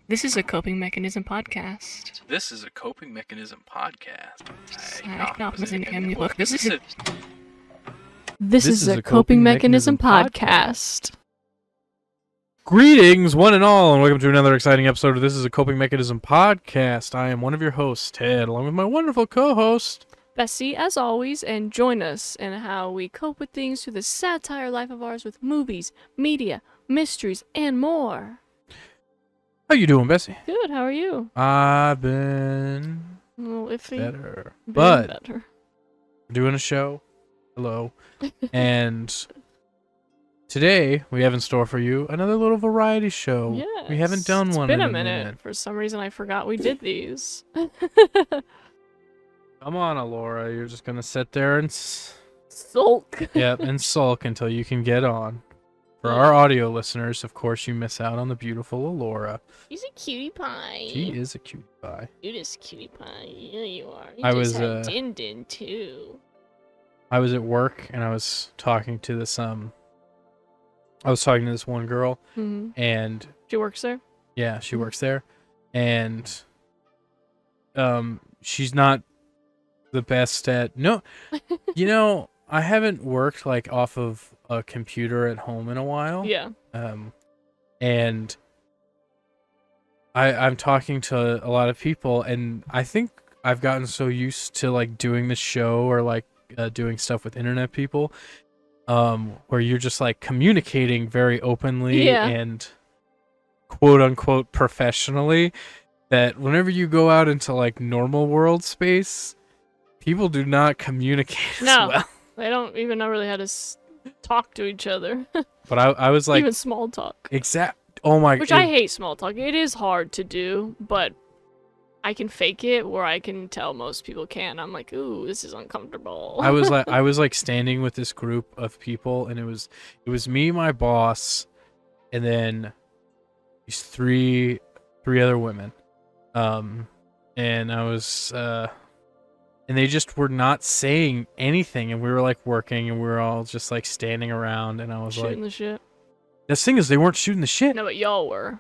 This is a coping mechanism podcast. This is a coping mechanism podcast. This is a coping mechanism podcast. Greetings, one and all, and welcome to another exciting episode of This is a Coping Mechanism podcast. I am one of your hosts, Ted, along with my wonderful co-host, Bessie, as always, and join us in how we cope with things through this satire life of ours with movies, media, mysteries, and more. How you doing, Bessie? Good, how are you? I've been A little iffy. better, Been but better. we're doing a show. Hello. And today we have in store for you another little variety show. Yes. We haven't done one It's been in a minute. For some reason, I forgot we did these. Come on, Alora, you're just gonna sit there and Sulk. yep, and sulk until you can get on. For our audio listeners, of course, you miss out on the beautiful Alora. He's a cutie pie. She is a cutie pie. Cutest cutie pie. Yeah, you are. You I just was, had Din Din too. I was at work and I was talking to this I was talking to this one girl, Mm-hmm. and She works there. yeah, she works there, and she's not the best at you know, I haven't worked like off of a computer at home in a while. Yeah. And I'm talking to a lot of people, and I think I've gotten so used to like doing the show or like doing stuff with internet people, where you're just like communicating very openly Yeah. and quote unquote professionally, that whenever you go out into like normal world space, people do not communicate as No. well. They don't even know really how to talk to each other. But I was like, even small talk. oh my, Which I hate small talk. It is hard to do, but I can fake it where I can tell most people can. I'm like, ooh, this is uncomfortable. I was like standing with this group of people, and it was me, my boss, and then these three other women. And I was and they just were not saying anything, and we were like working, and we were all just like standing around, and I was shooting like, the shit. the thing is, they weren't shooting the shit. No, but y'all were.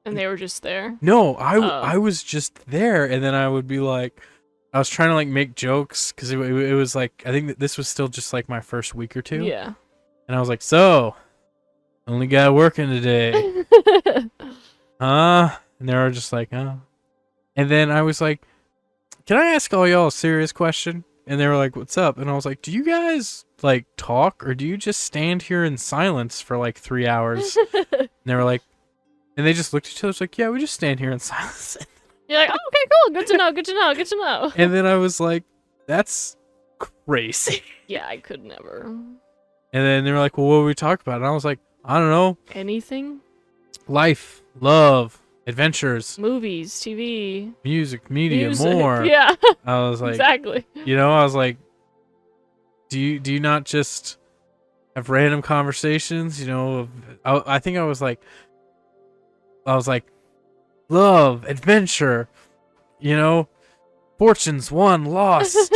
And they were just there. No, Oh. I was just there, and then I would be like, I was trying to like make jokes, because it was like, I think that this was still just like my first week or two. Yeah. And I was like, so, only guy working today. And they were just like, oh. And then I was like, can I ask all y'all a serious question? And they were like, what's up? And I was like, do you guys like talk, or do you just stand here in silence for like 3 hours? And they were like, and they just looked at each other, like, yeah, we just stand here in silence. You're like, oh, okay, cool. Good to know. Good to know. Good to know. And then I was like, that's crazy. Yeah, I could never. And then they were like, well, what would we talk about? And I was like, I don't know. Anything? Life, love, adventures, Movies, TV, music, media, music. more. Yeah, I was like, exactly. you know, I was like, do you not just have random conversations? You know, I think I was like, love, adventure, you know, fortunes won, lost,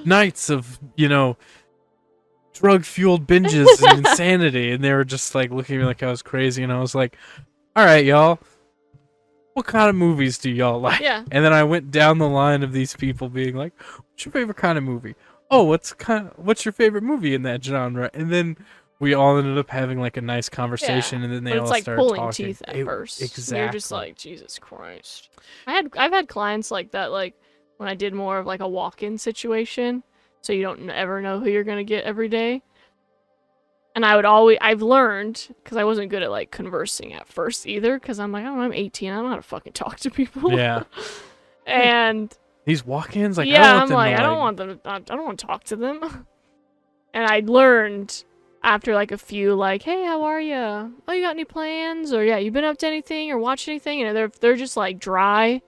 nights of, you know, drug-fueled binges and insanity. And they were just like looking at me like I was crazy, and I was like, all right, y'all, what kind of movies do y'all like? Yeah. And then I went down the line of these people being like, what's your favorite kind of movie? Oh, what's your favorite movie in that genre? And then we all ended up having like a nice conversation, and then they But all it's like started pulling talking. teeth at first. Exactly. You're just like, Jesus Christ. I've had clients like that, like when I did more of like a walk-in situation, so you don't ever know who you're gonna get every day. And I've learned, because I wasn't good at like conversing at first either, because I'm like, oh, I'm 18, I don't know how to fucking talk to people. Yeah. And These walk-ins, like, yeah, I I'm don't want like, them I to, don't want them. I don't want to talk to them. And I learned after like a few, like, hey, how are you? Oh, you got any plans? Or yeah, you been up to anything or watched anything? And if they're just like dry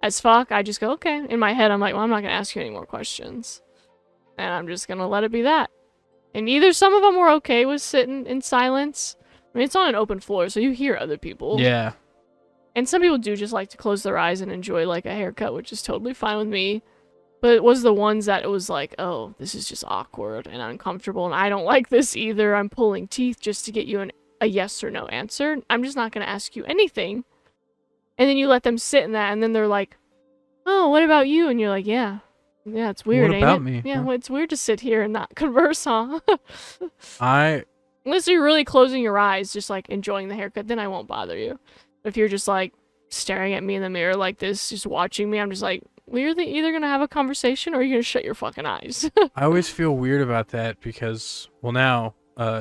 as fuck, I just go, okay. In my head, I'm like, well, I'm not gonna ask you any more questions, and I'm just gonna let it be that. And either some of them were okay with sitting in silence. I mean, it's on an open floor, so you hear other people. Yeah. And some people do just like to close their eyes and enjoy like a haircut, which is totally fine with me. But it was the ones that it was like, oh, this is just awkward and uncomfortable, and I don't like this either. I'm pulling teeth just to get you a yes or no answer. I'm just not going to ask you anything And then you let them sit in that, and then they're like, "Oh, what about you?" And you're like, "Yeah, it's weird, What ain't about it? me? Yeah, Huh? well, it's weird to sit here and not converse, huh?" I Unless you're really closing your eyes, just like enjoying the haircut, then I won't bother you. If you're just like staring at me in the mirror like this, just watching me, I'm just like, we're either gonna have a conversation or you're gonna shut your fucking eyes. I always feel weird about that because, well, now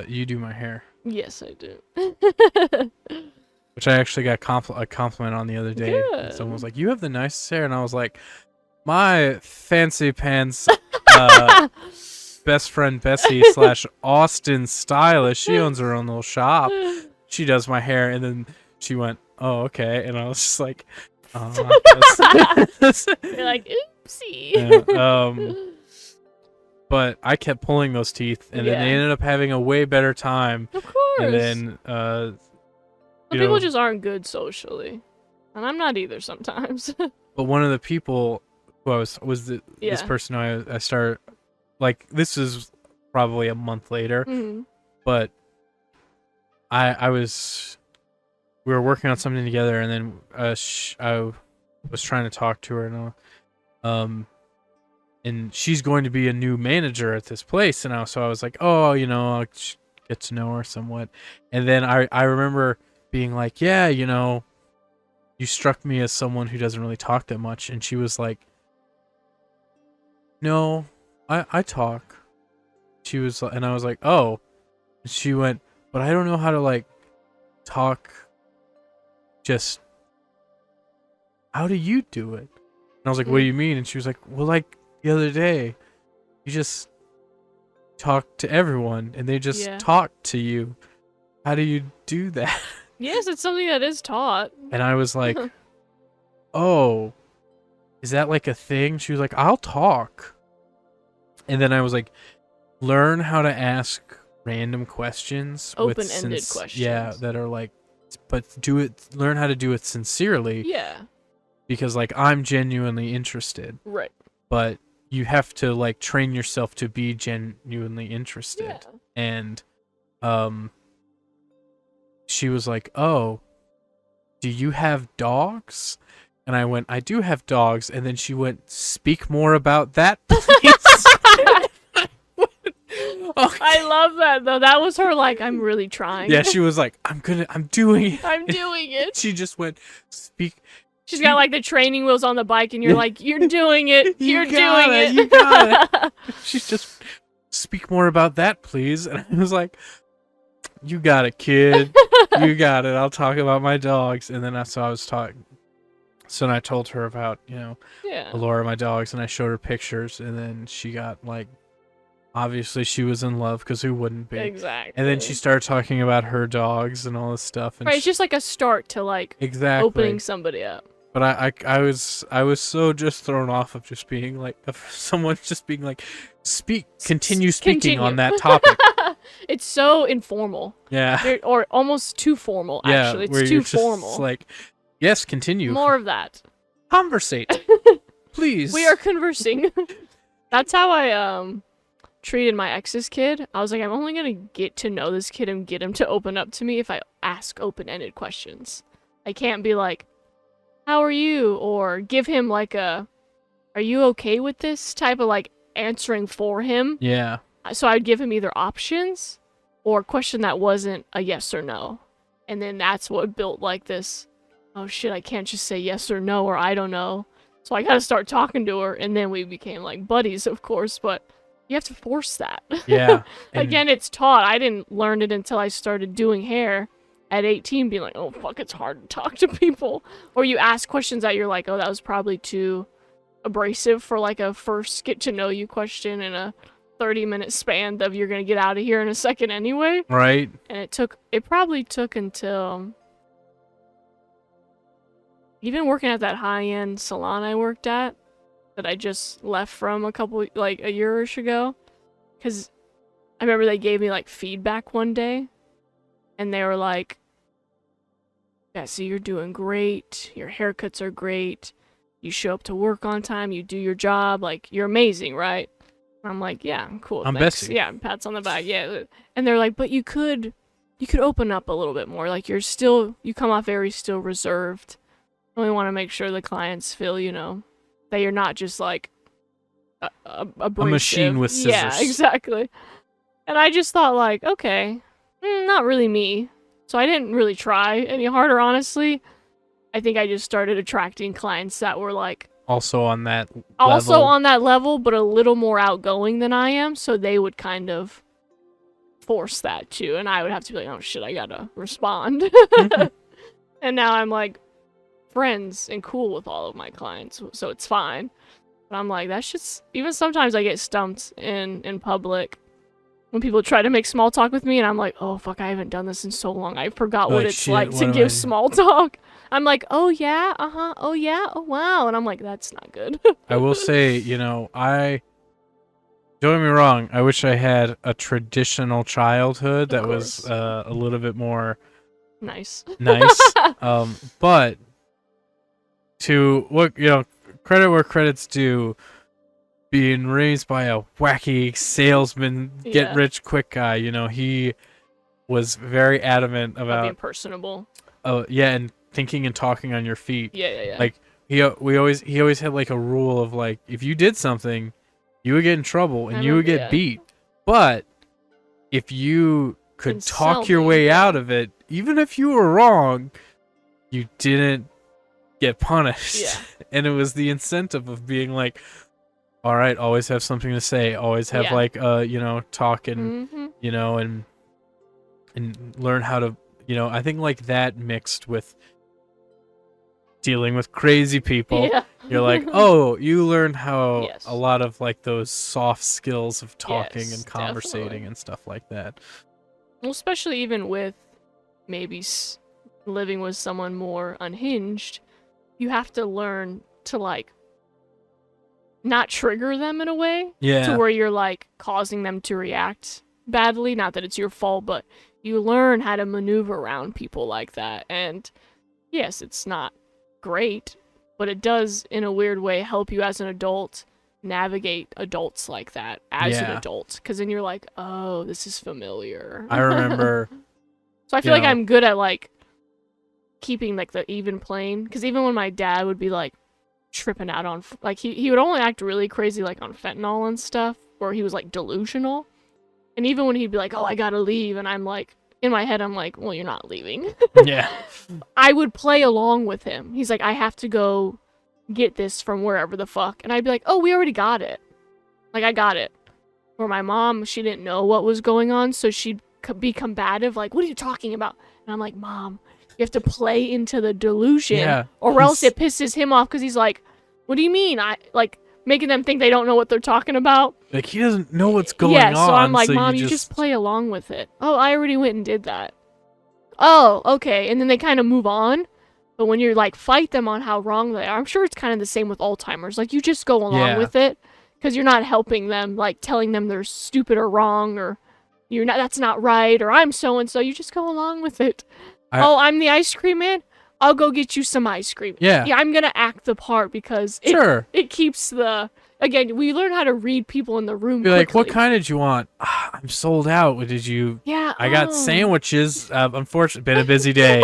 you do my hair, Yes, I do. which I actually got a compliment on the other day. Good. Someone was like, "You have the nicest hair," and I was like, "My fancy pants best friend Bessie / Austin stylist. She owns her own little shop. She does my hair," and then she went, "Oh, okay," and I was just like, You're like, oopsie. yeah, but I kept pulling those teeth, and then they Yeah. ended up having a way better time. Of course. And then, Some you people know, just aren't good socially, and I'm not either sometimes. but one of the people who I was this Yeah. person who I started, like, this is probably a month later, Mhm. but we were working on something together, and then I was trying to talk to her, and she's going to be a new manager at this place, and so I was like, oh, I'll get to know her somewhat, and then I remember being like, yeah, you struck me as someone who doesn't really talk that much, and she was like, no, I talk. She was, and I was like, oh, and she went, but I don't know how to like talk. Just, how do you do it? And I was like, what do you mean? And she was like, well, like the other day, you just talk to everyone and they just talk to you. How do you do that? Yes, it's something that is taught. And I was like, oh, is that like a thing? She was like, I'll talk. And then I was like, learn how to ask random questions. Open-ended questions. Yeah, that are like, but learn how to do it sincerely. Yeah. Because like I'm genuinely interested. Right. But you have to like train yourself to be genuinely interested. Yeah. And she was like, "Oh, do you have dogs?" And I went, "I do have dogs." And then she went, "Speak more about that, please." Okay. I love that though. That was her like, I'm really trying. Yeah, she was like, I'm doing it. I'm doing it. She just went, speak. She's got like the training wheels on the bike and you're like, you're doing it. You're doing it. You got it. She's just, speak more about that, please. And I was like, you got it, kid. You got it. I'll talk about my dogs. And then so I was talking. So then I told her about, Allura, my dogs, and I showed her pictures, and then she got like, obviously she was in love because who wouldn't be? Exactly. And then she started talking about her dogs and all this stuff. And right, it's just like a start to like opening somebody up. But I was so just thrown off of just being like, of someone just being like, continue speaking on that topic. It's so informal. Yeah. Or almost too formal, actually. Yeah, it's too formal. Just like, yes, continue. More of that. Conversate. Please. We are conversing. That's how I treated my ex's kid. I was like, I'm only gonna get to know this kid and get him to open up to me if I ask open-ended questions. I can't be like, how are you? Or give him like are you okay with this type of like answering for him. Yeah. So I'd give him either options or a question that wasn't a yes or no. And then that's what built like this, oh shit, I can't just say yes or no or I don't know. So I gotta start talking to her, and then we became like buddies, of course, but you have to force that. Yeah. Again, it's taught. I didn't learn it until I started doing hair at 18, being like, oh, fuck, it's hard to talk to people. Or you ask questions that you're like, oh, that was probably too abrasive for like a first get-to-know-you question in a 30-minute span of you're going to get out of here in a second anyway. Right. And it probably took until... even working at that high-end salon I worked at, that I just left from a year-ish ago, because I remember they gave me like feedback one day, and they were like, yeah, so you're doing great, your haircuts are great, you show up to work on time, you do your job, like, you're amazing, right? And I'm like, yeah, cool, I'm thanks. Bessie. Yeah, pats on the back, yeah. And they're like, but you could open up a little bit more, like, you come off very still reserved. We want to make sure the clients feel, that you're not just like A machine with scissors. Yeah, exactly. And I just thought like, okay, not really me. So I didn't really try any harder, honestly. I think I just started attracting clients that were like Also on that also level. on that level, but a little more outgoing than I am. So they would kind of force that too. And I would have to be like, oh shit, I gotta respond. And now I'm like friends and cool with all of my clients. So it's fine. But I'm like, that's just, even sometimes I get stumped in public when people try to make small talk with me, and I'm like, oh fuck, I haven't done this in so long. I forgot what Like, it's shit, like what to am I- give small talk. I'm like, oh yeah, oh yeah, oh wow. And I'm like, that's not good. I will say, don't get me wrong, I wish I had a traditional childhood that was course. a little bit more Nice. nice. But to what, credit where credit's due, being raised by a wacky salesman, Yeah. get rich quick guy, he was very adamant About about being personable. and thinking and talking on your feet. Yeah. Like he always had like a rule of like, if you did something, you would get in trouble and you would get yeah. beat. But if you could Can sell talk your me, way yeah. out of it, even if you were wrong, you didn't get punished. Yeah. And it was the incentive of being like, all right, always have something to say, always have Yeah. like talk and Mm-hmm. and learn how to, I think like that mixed with dealing with crazy people. Yeah. You're like, oh, you learn how Yes. a lot of like those soft skills of talking Yes, and conversating definitely. and stuff like that. Well, especially even with maybe living with someone more unhinged, you have to learn to like not trigger them in a way Yeah. to where you're like causing them to react badly. Not that it's your fault, but you learn how to maneuver around people like that. And yes, it's not great, but it does in a weird way help you as an adult navigate adults like that as an Yeah. adult, because then you're like, oh, this is familiar. I remember So I feel like know- I'm good at like keeping like the even plane, because even when my dad would be like tripping out on like he would only act really crazy like on fentanyl and stuff, where he was like delusional. And even when he'd be like, oh, I gotta leave, and I'm like, in my head I'm like, well, you're not leaving. yeah. I would play along with him. He's like, I have to go get this from wherever the fuck. And I'd be like, oh, we already got it. Like, I got it. Where my mom, she didn't know what was going on, so she'd be combative, like, what are you talking about? And I'm like, Mom, you have to play into the delusion, Yeah, or else he's- it pisses him off, because he's like, what do you mean? I, like, making them think they don't know what they're talking about. Like he doesn't know what's going Yeah, on. so I'm like, so Mom, you just play along with it. Oh, I already went and did that. Oh, okay. And then they kind of move on. But when you're like, fight them on how wrong they are, I'm sure it's kind of the same with Alzheimer's. Like, you just go along Yeah. with it because you're not helping them, like telling them they're stupid or wrong, or you're not, that's not right, or I'm so and so. You just go along with it. Oh, I'm the ice cream man. I'll go get you some ice cream. Yeah. Yeah, I'm gonna act the part because it Sure. it keeps the, again, we learn how to read people in the room Be like, what quickly. kind did you want? "Ah, I'm sold out. Did you? Yeah. I got oh. sandwiches. Unfortunately, been a busy day.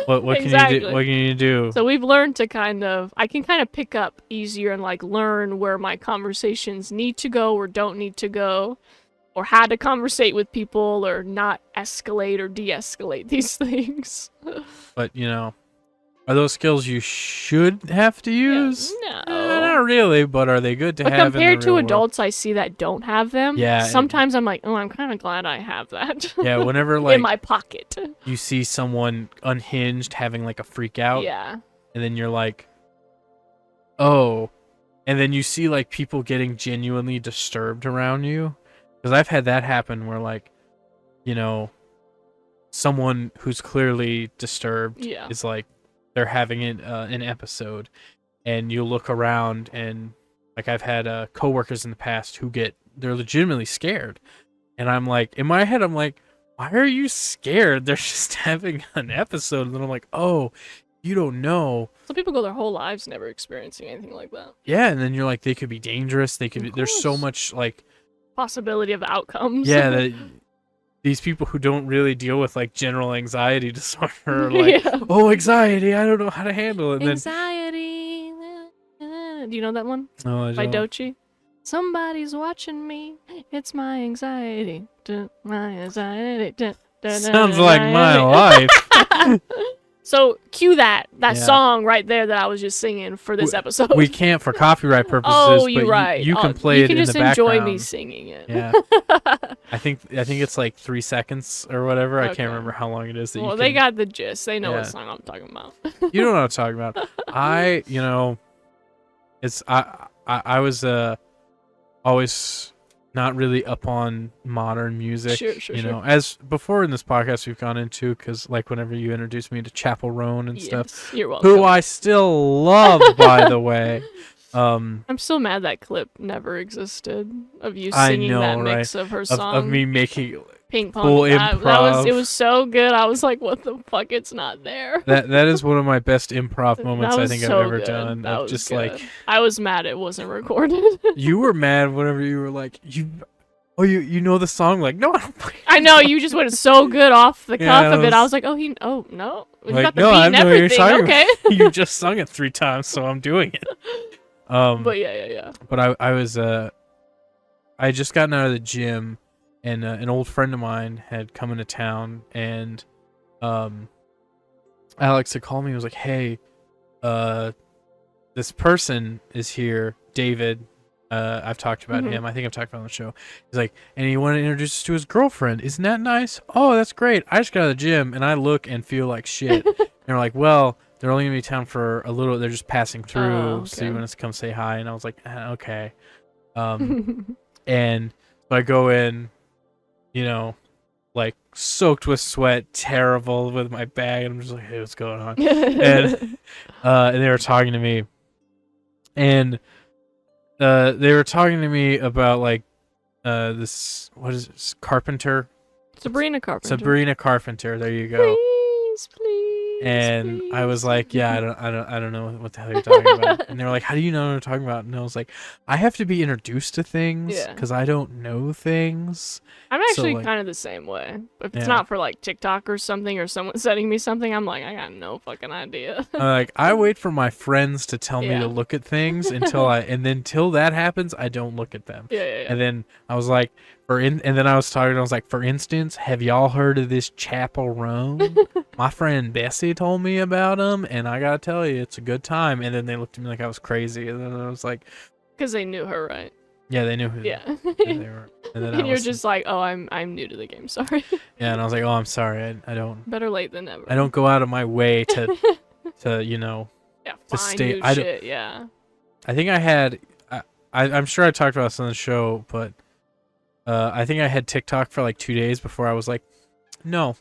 What can you Exactly. do? What can you do? So we've learned to I can kind of pick up easier and like learn where my conversations need to go or don't need to go, or how to conversate with people or not escalate or de-escalate these things. But are those skills you should have to use? No. Not really, but are they good to But have? compared in the to real world? adults I see that don't have them, Yeah, sometimes I'm like, oh, I'm kind of glad I have that. Yeah, whenever like in my pocket. you see someone unhinged having like a freak out, Yeah. and then you're like, oh, and then you see like people getting genuinely disturbed around you, because I've had that happen where like, someone who's clearly disturbed Yeah. is like they're having an episode, and you look around and like I've had coworkers in the past who they're legitimately scared, and I'm like, in my head I'm like, why are you scared? They're just having an episode. And then I'm like, oh, you don't know. Some people go their whole lives never experiencing anything like that. Yeah, and then you're like, they could be dangerous. They could Of be. There's so course. much like, Possibility of outcomes. yeah, that these people who don't really deal with like general anxiety disorder are like, Yeah. oh, anxiety, I don't know how to handle it. And Anxiety. Do you know that one? then, oh, I By don't. Doechii. Somebody's watching me. It's my anxiety. My anxiety. Sounds like my life. So cue that Yeah. song right there that I was just singing for this episode. We can't for copyright purposes. Oh, you're but right. You can Oh, play you it can in just the background. enjoy me singing it. Yeah. I think it's like 3 seconds or whatever. I Okay. can't remember how long it is. That Well, you they can, got the gist. They know Yeah. what song I'm talking about. You know what I'm talking about. It's I was always not really up on modern music. Sure. You know, as before in this podcast we've gone into, because like whenever you introduced me to Chapel Roan and stuff, Yes, you're welcome. who I still love, by the way. I'm still mad that clip never existed of you I singing know, that right? mix of her song. Of me making Ping Pong. full That improv. it was so good. I was like, what the fuck? It's not there. that is one of my best improv moments That I was think so I've ever good. done. That Of was just good. like I was mad it wasn't recorded. you were mad whenever you were like you know the song, like no I don't play. I know you just went so good off the Yeah, cuff of I it. I was- was like, oh no, you Like, got the no, beat I and know what you're everything. talking Okay. You just sung it 3 times, so I'm doing it. But yeah. But I was I had just gotten out of the gym, and an old friend of mine had come into town, and Alex had called me and was like, hey, this person is here, David. I've talked about Mhm. him. I think I've talked about him on the show. He's like, and he wanted to introduce us to his girlfriend. Isn't that nice? Oh, that's great. I just got out of the gym, and I look and feel like shit. And they're like, well, they're only gonna be in town for a little. They're just passing through, Oh, so you okay. want us to come say hi? And I was like, okay. And so I go in, you know, like soaked with sweat, terrible with my bag, and I'm just like, hey, what's going on? And they were talking to me, and they were talking to me about like this, what is it, Carpenter, Sabrina Carpenter. Sabrina Carpenter. There you go. Please. And I was please. like, yeah, I don't know what the hell you're talking about. And they were like, how do you know what I'm talking about? And I was like, I have to be introduced to things Yeah. because I don't know things. I'm actually like- kind of the same way. If it's Yeah. not for like TikTok or something, or someone sending me something, I'm like, I got no fucking idea. Like, I wait for my friends to tell me Yeah. to look at things and then till that happens, I don't look at them. Yeah. And then I was like, and then I was talking, I was like, for instance, have y'all heard of this Chapel Roan? My friend Bessie told me about him, and I gotta tell you, it's a good time. And then they looked at me like I was crazy, and then I was like, Because they knew her, right? yeah, they knew who Yeah. who they were. And then I And you're was, just like, oh, I'm new to the game. Sorry. yeah, and I was like, oh, I'm sorry, I don't Better late than never. go out of my way to you know. Yeah, to find stay- new I don't- shit. Yeah. I think I had, I'm sure I talked about this on the show, but I think I had TikTok for like 2 days before I was like, no,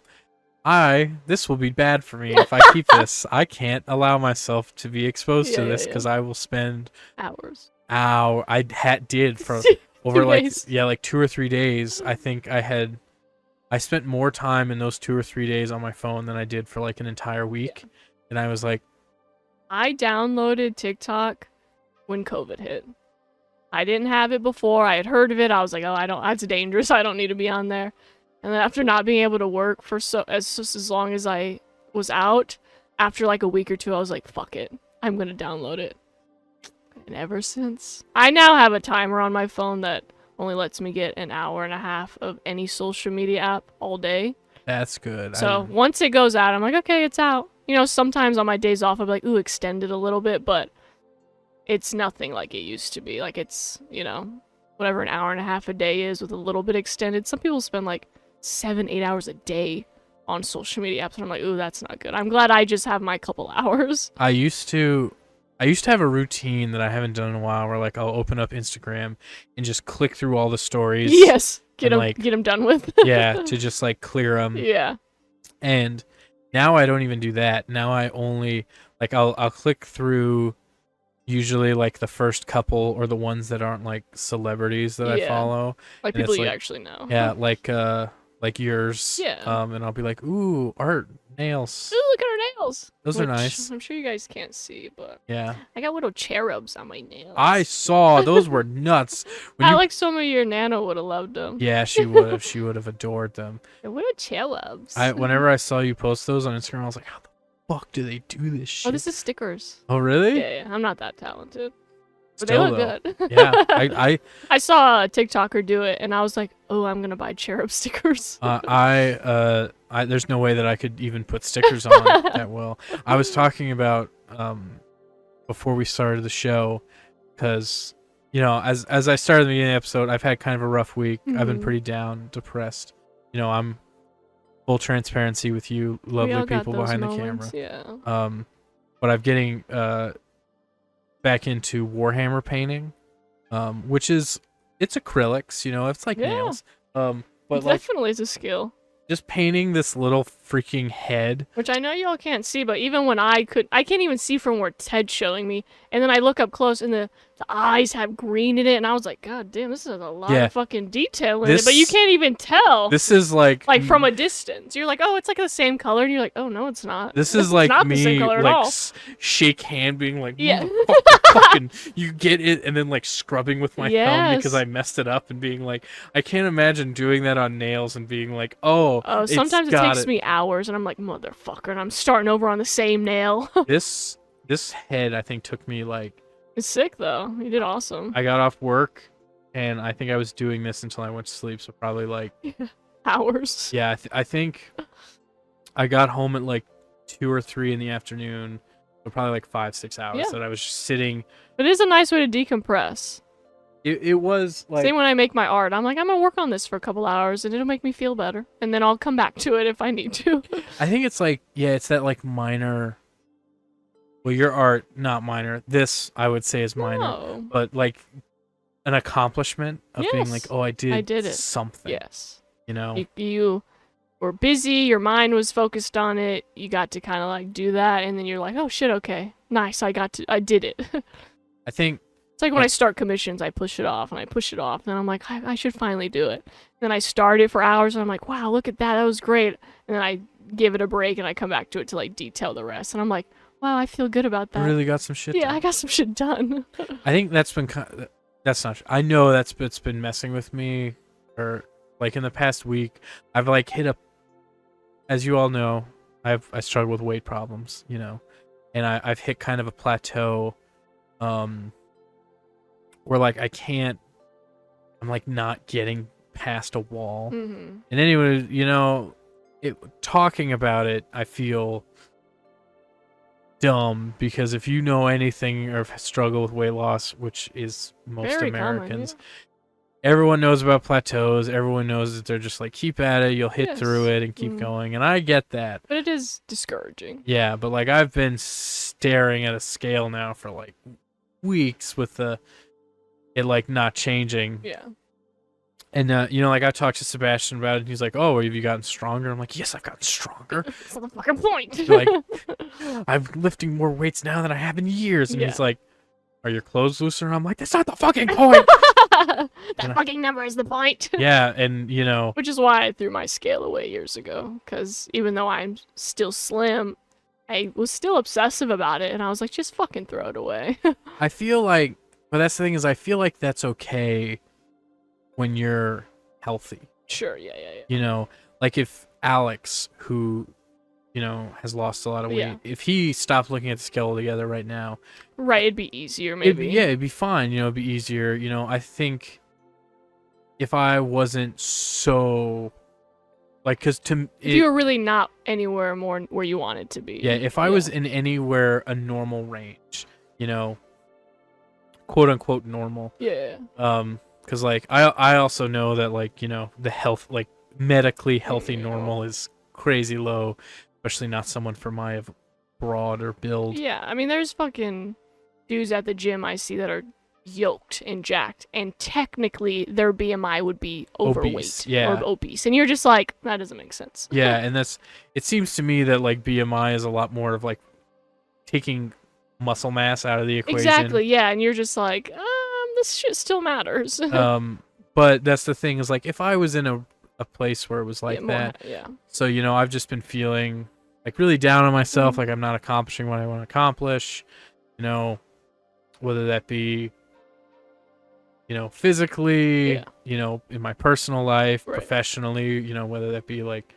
this will be bad for me if I keep this. I can't allow myself to be exposed to Yeah, this yeah. because I will spend Hours. did for 2 over like, days. yeah, like 2 or 3 days. I think I spent more time in those 2 or 3 days on my phone than I did for like an entire week. And I was like, I downloaded TikTok when COVID hit. I didn't have it before. I had heard of it. I was like, oh, that's dangerous. I don't need to be on there. And then after not being able to work for as long as I was out, after like a week or two, I was like, fuck it. I'm going to download it. And ever since, I now have a timer on my phone that only lets me get an hour and a half of any social media app all day. that's good. So once it goes out, I'm like, okay, it's out. You know, sometimes on my days off, I'll be like, ooh, extend it a little bit, but it's nothing like it used to be. Like, it's, you know, whatever an hour and a half a day is with a little bit extended. Some people spend like 7-8 hours a day on social media apps, and I'm like, ooh, that's not good. I'm glad I just have my couple hours. I used to have a routine that I haven't done in a while where like I'll open up Instagram and just click through all the stories. Yes, get and, them, like, get them done with. Yeah, to just like clear them. Yeah. And now I don't even do that. Now I only like I'll click through usually like the first couple or the ones that aren't like celebrities that I Yeah. follow. Like And people it's you like- actually know. Yeah, like yours. Yeah. And I'll be like, ooh, art, nails. Ooh, look at her nails. Those are which nice. I'm sure you guys can't see, but Yeah. I got little cherubs on my nails. I saw those were nuts. When I you, like some of your Nana would have loved them. yeah, she would have. She would have adored them. They're little cherubs. Whenever I saw you post those on Instagram, I was like, how the fuck do they do this shit? Oh, this is stickers. Oh, really? Yeah, I'm not that talented. But Still, they look though. good. Yeah. I I saw a TikToker do it, and I was like, "Oh, I'm gonna buy cherub stickers." there's no way that I could even put stickers on that well. I was talking about before we started the show, because as I started the beginning of the episode, I've had kind of a rough week. I've been Mhm. pretty down, depressed. I'm full transparency with you, We lovely all got people those behind moments, the Yeah. camera. But I'm getting back into Warhammer painting, which is it's acrylics, it's like Yeah. nails. But like Definitely is a skill. just painting this little freaking head. Which I know y'all can't see, but even when I can't even see from where Ted's showing me. And then I look up close, and the eyes have green in it, and I was like, God damn, this is a lot Yeah. of fucking detail in it. But you This- can't even tell. This is like From a distance, you're like, oh, it's like the same color, and you're like, oh no, it's not. this is It's like not the same me color at like all. shake hand being like Yeah. "Motherfucker, fucking you get it," and then like scrubbing with my thumb because Yes. I messed it up and being like, I can't imagine doing that on nails and being like, oh, Oh, sometimes it got takes me hours, and I'm like, motherfucker, and I'm starting over on the same nail. this head I think took me like It's sick though. You did awesome. I got off work and I think I was doing this until I went to sleep, so probably like Hours. yeah, I think I got home at like 2 or 3 in the afternoon, so probably like 5-6 hours Yeah. that I was just sitting. But it is a nice way to decompress. It was like Same when I make my art. I'm like, I'm gonna work on this for a couple hours, and it'll make me feel better, and then I'll come back to it if I need to. I think it's like it's that like minor. Well, your art not minor. This I would say is minor, No. but like an accomplishment of being like, Yes. oh, I did did it. something. Yes. You You were busy. Your mind was focused on it. You got to kind of like do that, and then you're like, oh shit, okay, nice. I did it. I think It's like when I start commissions, I push it off and I push it off, and I'm like, I should finally do it. Then I start it for hours, and I'm like, wow, look at that, that was great. And then I give it a break, and I come back to it to like detail the rest, and I'm like, wow, I feel good about I that. really got some shit. Yeah, done. I got some shit done. I think that's been that's not. I know it's been messing with me, or like in the past week, I've like hit a. As you all know, I struggle with weight problems, and I've hit kind of a plateau, where like I can't. I'm like not getting past a wall, hmm and anyway, talking about it, I feel dumb because if you know anything or struggle with weight loss, which is most Very common, Americans, everyone knows about plateaus. Everyone knows that they're just like, keep at it, you'll hit Yes. through it and keep Mhm. going. And I get that. But it is discouraging. Yeah, but like I've been staring at a scale now for like weeks with it like not changing. Yeah. And like I talked to Sebastian about it, and he's like, "Oh, have you gotten stronger?" I'm like, "Yes, I've gotten stronger. That's the fucking point. Like, I'm lifting more weights now than I have in years." And Yeah. he's like, "Are your clothes looser?" I'm like, "That's not the fucking point." that And I- fucking number is the point. Yeah, and Which is why I threw my scale away years ago. Because even though I'm still slim, I was still obsessive about it. And I was like, just fucking throw it away. I feel like, but that's the thing is, I feel like that's okay when you're healthy. Sure, yeah. Like if Alex, who has lost a lot of weight, Yeah. if he stopped looking at the scale altogether right now, Right, it'd be easier, maybe. it'd be fine. It'd be easier. I think if I wasn't so like, because If you were really not anywhere more where you wanted to be. yeah, if I was in anywhere a normal range, quote unquote normal, Yeah. because like I also know that like the health, like medically healthy Yeah. normal is crazy low, especially not someone for my broad or build. Yeah, I mean, there's fucking dudes at the gym I see that are yoked and jacked, and technically their BMI would be overweight Obese, yeah. or obese, and you're just like, that doesn't make sense. Yeah, and it seems to me that like BMI is a lot more of like taking muscle mass out of the equation. Exactly, yeah, and you're just like, this shit still matters. But that's the thing is like if I was in a place where it was like Yeah, more- that, yeah. so I've just been feeling like really down on myself, Mhm. like I'm not accomplishing what I want to accomplish, you know, whether that be, you know, physically, Yeah. you know, in my personal life, Right. professionally, you know, whether that be like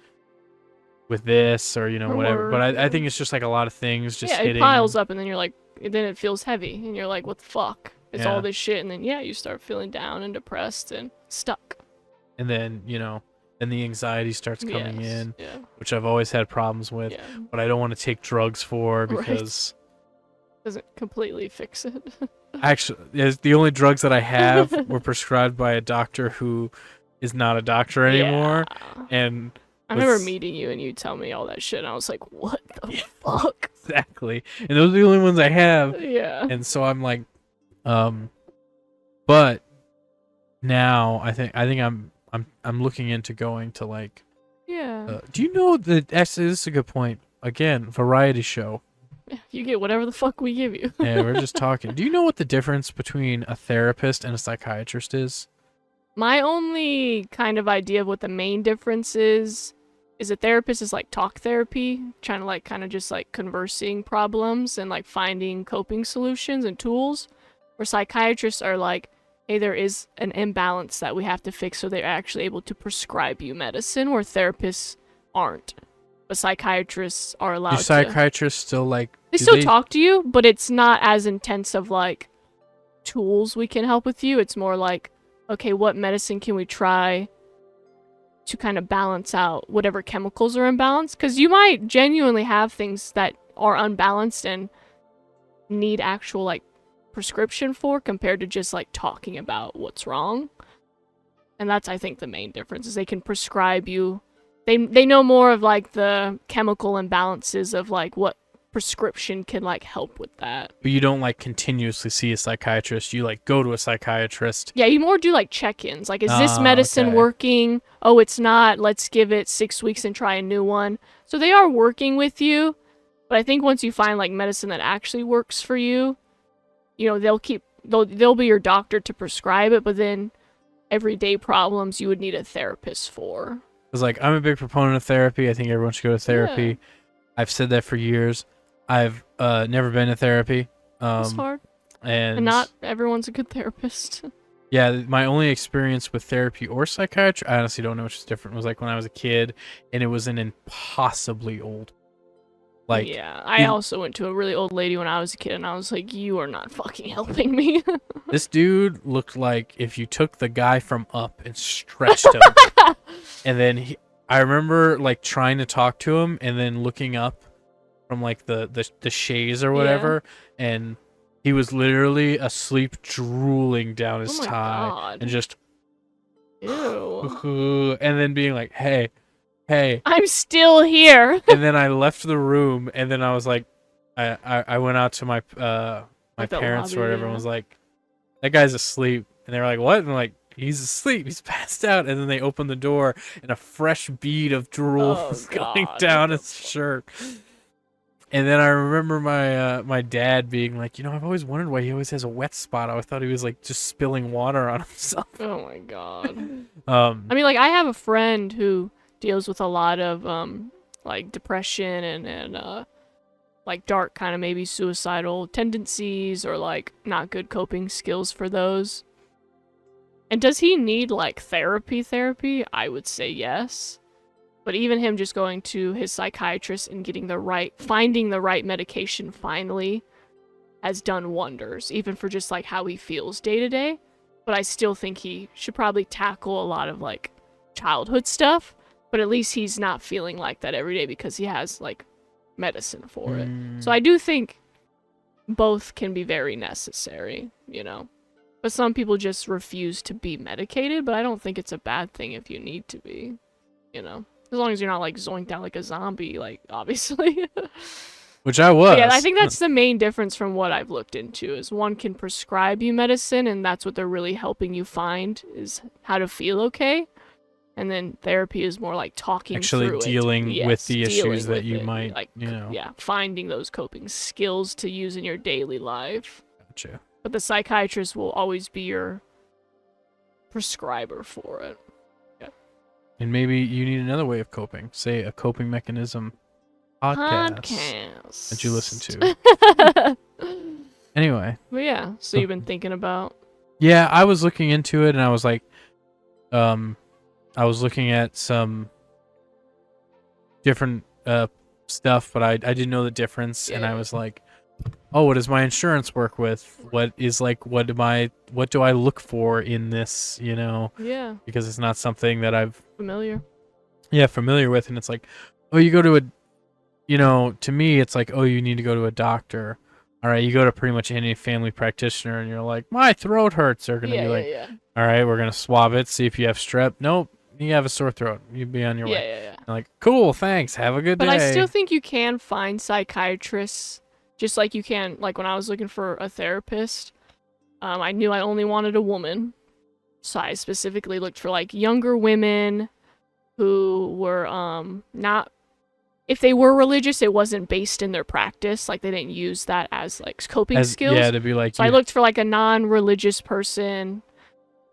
with this or, you know, Or whatever. But work. I Yeah. think it's just like a lot of things just Yeah, it hitting. piles up, and then you're like, then it feels heavy, and you're like, what the fuck? It's Yeah. all this shit, and then yeah, you start feeling down and depressed and stuck. And then, you know, then the anxiety starts coming Yes. in, Yeah. which I've always had problems with, Yeah. but I don't want to take drugs for Right. because Doesn't completely fix it. actually, the only drugs that I have were prescribed by a doctor who is not a doctor anymore. Yeah. And I remember was- meeting you and you tell me all that shit, and I was like, what the fuck? exactly. And those are the only ones I have. Yeah. And so I'm like, but now I think I'm looking into going to like, Yeah. do you know that actually this is a good point. Again, variety show. You get whatever the fuck we give you. Yeah, we're just talking. Do you know what the difference between a therapist and a psychiatrist is? My only kind of idea of what the main difference is a therapist is like talk therapy, trying to like kind of just like conversing problems and like finding coping solutions and tools, where psychiatrists are like, hey, there is an imbalance that we have to fix, so they're actually able to prescribe you medicine, where therapists aren't. But psychiatrists are allowed Do to. psychiatrists still like They do still talk to you, but it's not as intense of like tools we can help with you. It's more like, okay, what medicine can we try to kind of balance out whatever chemicals are imbalanced? Because you might genuinely have things that are unbalanced and need actual like prescription for, compared to just like talking about what's wrong. And that's, I think, the main difference is they can prescribe you. They know more of like the chemical imbalances of like what prescription can like help with that. But you don't like continuously see a psychiatrist. You like go to a psychiatrist. Yeah, you more do like check-ins. Like, is this Ah, medicine okay. working? Oh, it's not. Let's give it 6 weeks and try a new one. So they are working with you, but I think once you find like medicine that actually works for you, you know, they'll be your doctor to prescribe it, but then everyday problems you would need a therapist for. Because like I'm a big proponent of therapy. I think everyone should go to therapy. Yeah. I've said that for years. I've never been to therapy. It's hard. And And not everyone's a good therapist. yeah, my only experience with therapy or psychiatry, I honestly don't know which is different, was like when I was a kid, and it was an impossibly old. Like yeah, I also went to a really old lady when I was a kid, and I was like, you are not fucking helping me. this dude looked like if you took the guy from Up and stretched him, and then I remember like trying to talk to him, and then looking up from like the chaise or whatever, and he was literally asleep, drooling down his Oh my tie, God. and just Ew. and then being like, hey. I'm still here. And then I left the room, and then I was like, I went out to my Like the parents or lobby, whatever, and yeah. was like, that guy's asleep. And they were like, what? And I'm like, he's asleep. He's passed out. And then they opened the door, and a fresh bead of drool Oh, was going God. down his shirt. And then I remember my dad being like, you know, I've always wondered why he always has a wet spot. I thought he was like just spilling water on himself. Oh my God. I I mean, like, I have a friend who deals with a lot of like depression and like dark kind of maybe suicidal tendencies, or like not good coping skills for those. And does he need like therapy? I would say yes. But even him just going to his psychiatrist and finding the right medication finally has done wonders, even for just like how he feels day to day. But I still think he should probably tackle a lot of like childhood stuff, but at least he's not feeling like that every day because he has like medicine for it. So I do think both can be very necessary, you know. But some people just refuse to be medicated, but I don't think it's a bad thing if you need to be, you know. As long as you're not like zoinked out like a zombie, like obviously. which I was. But yeah, I think that's the main difference from what I've looked into is one can prescribe you medicine, and that's what they're really helping you find is how to feel okay. And then therapy is more like talking actually through dealing it. with Yes, the dealing issues that with you it. might, like, you know. yeah, finding those coping skills to use in your daily life. Gotcha. But the psychiatrist will always be your prescriber for it. And maybe you need another way of coping, say a coping mechanism Podcasts that you listen to. Anyway. But yeah, so you've been thinking about. Yeah, I was looking into it and I was like, I was looking at some different stuff, but I didn't know the difference, and I was like, oh, what does my insurance work with? What do I look for in this, Yeah. Because it's not something that I've familiar with, and it's like, oh, you go to to me it's like, oh, you need to go to a doctor. All right, you go to pretty much any family practitioner and you're like, my throat hurts. They're going to be like, all right, we're going to swab it, see if you have strep. Nope, you have a sore throat. You be on your way. Yeah. I'm like, cool, thanks. Have a good day. But I still think you can find psychiatrists just like you can, like when I was looking for a therapist, I knew I only wanted a woman. So I specifically looked for like younger women who were not, if they were religious, it wasn't based in their practice. Like they didn't use that as like coping skills. Yeah, to be like. So I looked for like a non-religious person.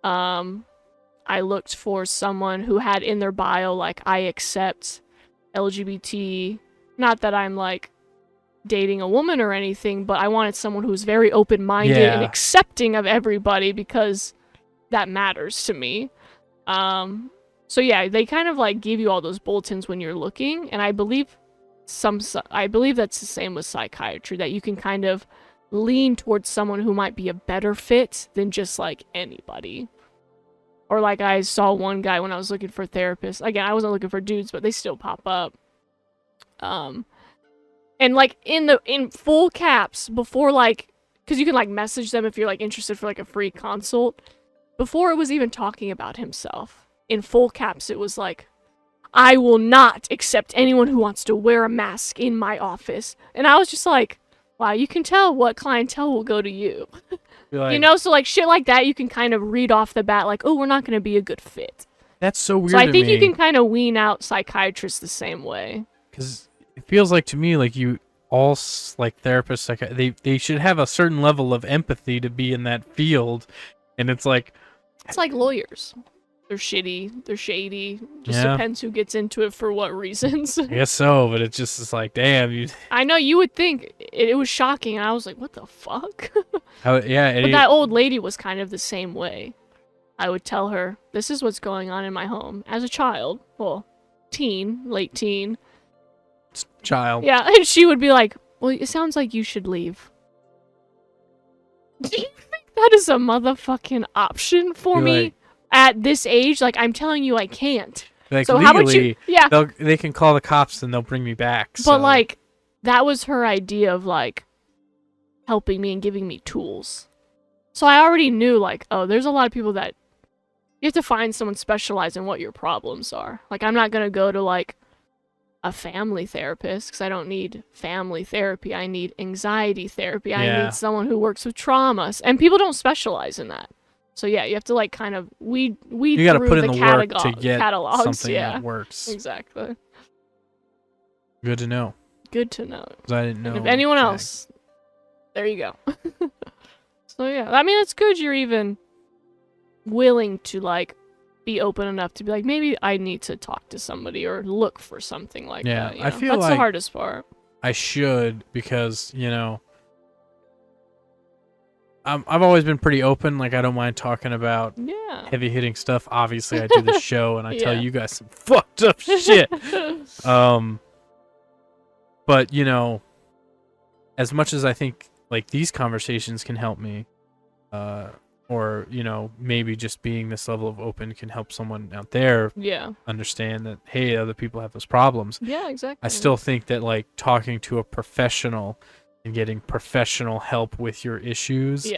I looked for someone who had in their bio like, I accept LGBT. Not that I'm like dating a woman or anything, but I wanted someone who was very open-minded and accepting of everybody because that matters to me. So yeah, they kind of like give you all those bulletins when you're looking, and I believe that's the same with psychiatry, that you can kind of lean towards someone who might be a better fit than just like anybody. Or like I saw one guy when I was looking for a therapist. Again, I wasn't looking for dudes, but they still pop up. And like in full caps before, like, because you can like message them if you're like interested for like a free consult. Before it was even talking about himself. In full caps, it was like, I will not accept anyone who wants to wear a mask in my office. And I was just like, wow, you can tell what clientele will go to you. Like, so like shit like that, you can kind of read off the bat, like, oh, we're not going to be a good fit. That's so weird. So I think you can kind of wean out psychiatrists the same way. Because it feels like to me, like you all like therapists, like they should have a certain level of empathy to be in that field. And it's like lawyers. They're shitty. They're shady. Just depends who gets into it for what reasons. I guess so, but it's like, damn. I know, you would think. It was shocking, and I was like, what the fuck? But that old lady was kind of the same way. I would tell her, this is what's going on in my home. As a child. Well, late teen. Child. Yeah, and she would be like, well, it sounds like you should leave. Do you think that is a motherfucking option for me? Like, at this age, like, I'm telling you, I can't. Like, so legally, how about you? Yeah, they can call the cops and they'll bring me back. But like, that was her idea of like helping me and giving me tools. So I already knew like, oh, there's a lot of people that you have to find someone specialized in what your problems are. Like, I'm not gonna go to like a family therapist because I don't need family therapy. I need anxiety therapy. I need someone who works with traumas, and people don't specialize in that. So yeah, you have to like kind of weed you gotta through put in the the work to get catalogs. Something that works. Exactly. Good to know. Good to know. Because I didn't know. And if anyone else, there you go. So yeah, I mean, it's good you're even willing to like be open enough to be like, maybe I need to talk to somebody or look for something like that. I feel that's like the hardest part. I should, because I've always been pretty open. Like, I don't mind talking about heavy hitting stuff. Obviously, I do the show and I tell you guys some fucked up shit. But as much as I think like these conversations can help me, or maybe just being this level of open can help someone out there understand that, hey, other people have those problems. Yeah, exactly. I still think that like talking to a professional and getting professional help with your issues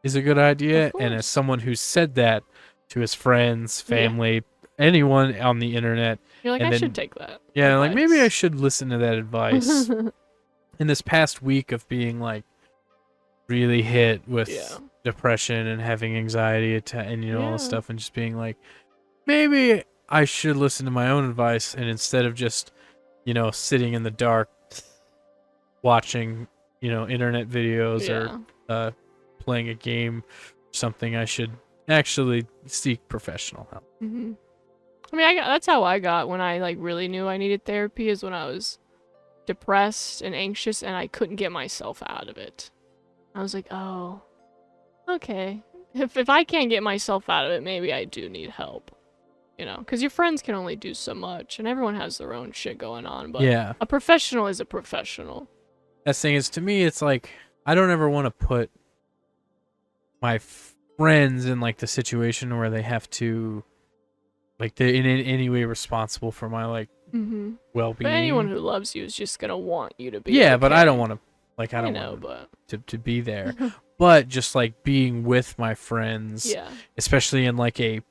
is a good idea. And as someone who's said that to his friends, family, anyone on the internet, you're like, I should take that. Yeah, advice. Like maybe I should listen to that advice. In this past week of being like really hit with depression and having anxiety and all this stuff, and just being like, maybe I should listen to my own advice, and instead of just sitting in the dark watching internet videos or playing a game or something, I should actually seek professional help. I mean, that's how I got when I like really knew I needed therapy, is when I was depressed and anxious, and I couldn't get myself out of it. I was like, oh, okay. If I can't get myself out of it, maybe I do need help. You know, because your friends can only do so much, and everyone has their own shit going on. But Yeah. a professional is a professional. That thing is, to me, it's like I don't ever want to put my friends in like the situation where they have to, like, they're in any way responsible for my like Mm-hmm. well-being. But anyone who loves you is just gonna want you to be. Yeah, but I okay. don't want to, like, I don't know, want but to be there. But just like being with my friends, yeah, especially in like a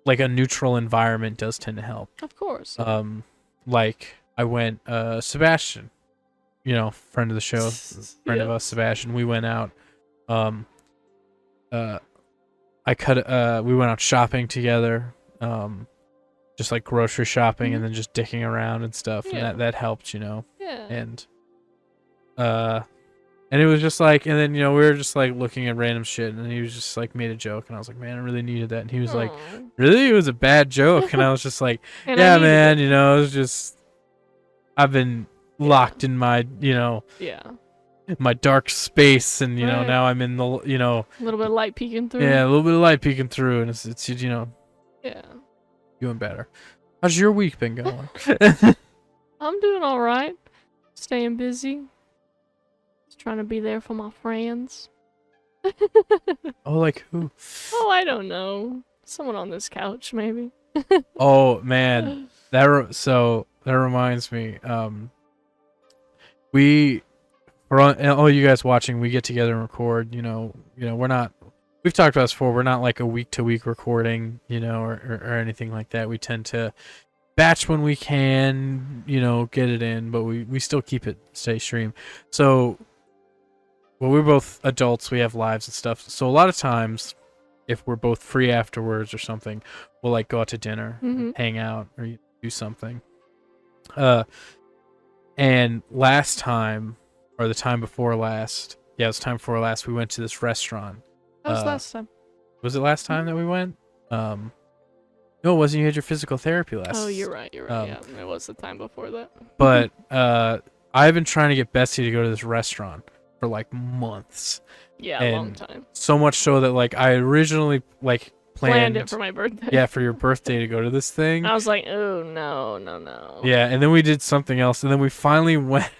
neutral environment, does tend to help. of course. Like I went, Sebastian, you know, friend of the show, friend of Yeah. us, Sebastian. We went out. We went out shopping together. Just like grocery shopping and then just dicking around and stuff, Yeah. and that helped, you know. Yeah. And it was just like, and then, you know, we were just like looking at random shit, and he was just like made a joke, and I was like, man, I really needed that, and he was like, Aw. really? It was a bad joke? And I was just like, And I yeah, needed man, it. you know, it was just, I've been locked in my, you know, Yeah. my dark space, and you know, Right. now I'm in the, you know, A little bit of light peeking through. yeah, a little bit of light peeking through, and it's you know, Yeah. doing better. How's your week been going? I'm doing all right. Staying busy. Just trying to be there for my friends. Oh, like who? Oh, I don't know. Someone on this couch, maybe. Oh man, so that reminds me. We, for all you guys watching, we get together and record. You know, we're not. We've talked about this before. We're not like a week-to-week recording, you know, or anything like that. We tend to batch when we can, you know, get it in, but we still keep it stay stream. So, well, we're both adults. We have lives and stuff. So a lot of times, if we're both free afterwards or something, we'll like go out to dinner, Mhm. hang out, or do something. And last time, or the time before last, yeah, it was time before last, we went to this restaurant. That was last time. Was it last time that we went? No, it wasn't. You had your physical therapy last. Oh, you're right. You're right. Yeah, it was the time before that. But I've been trying to get Bessie to go to this restaurant for like months. Yeah, a long and time. So much so that like I originally like Planned it for my birthday. yeah, for your birthday to go to this thing. I was like, oh no, no, no. Yeah, and then we did something else, and then we finally went.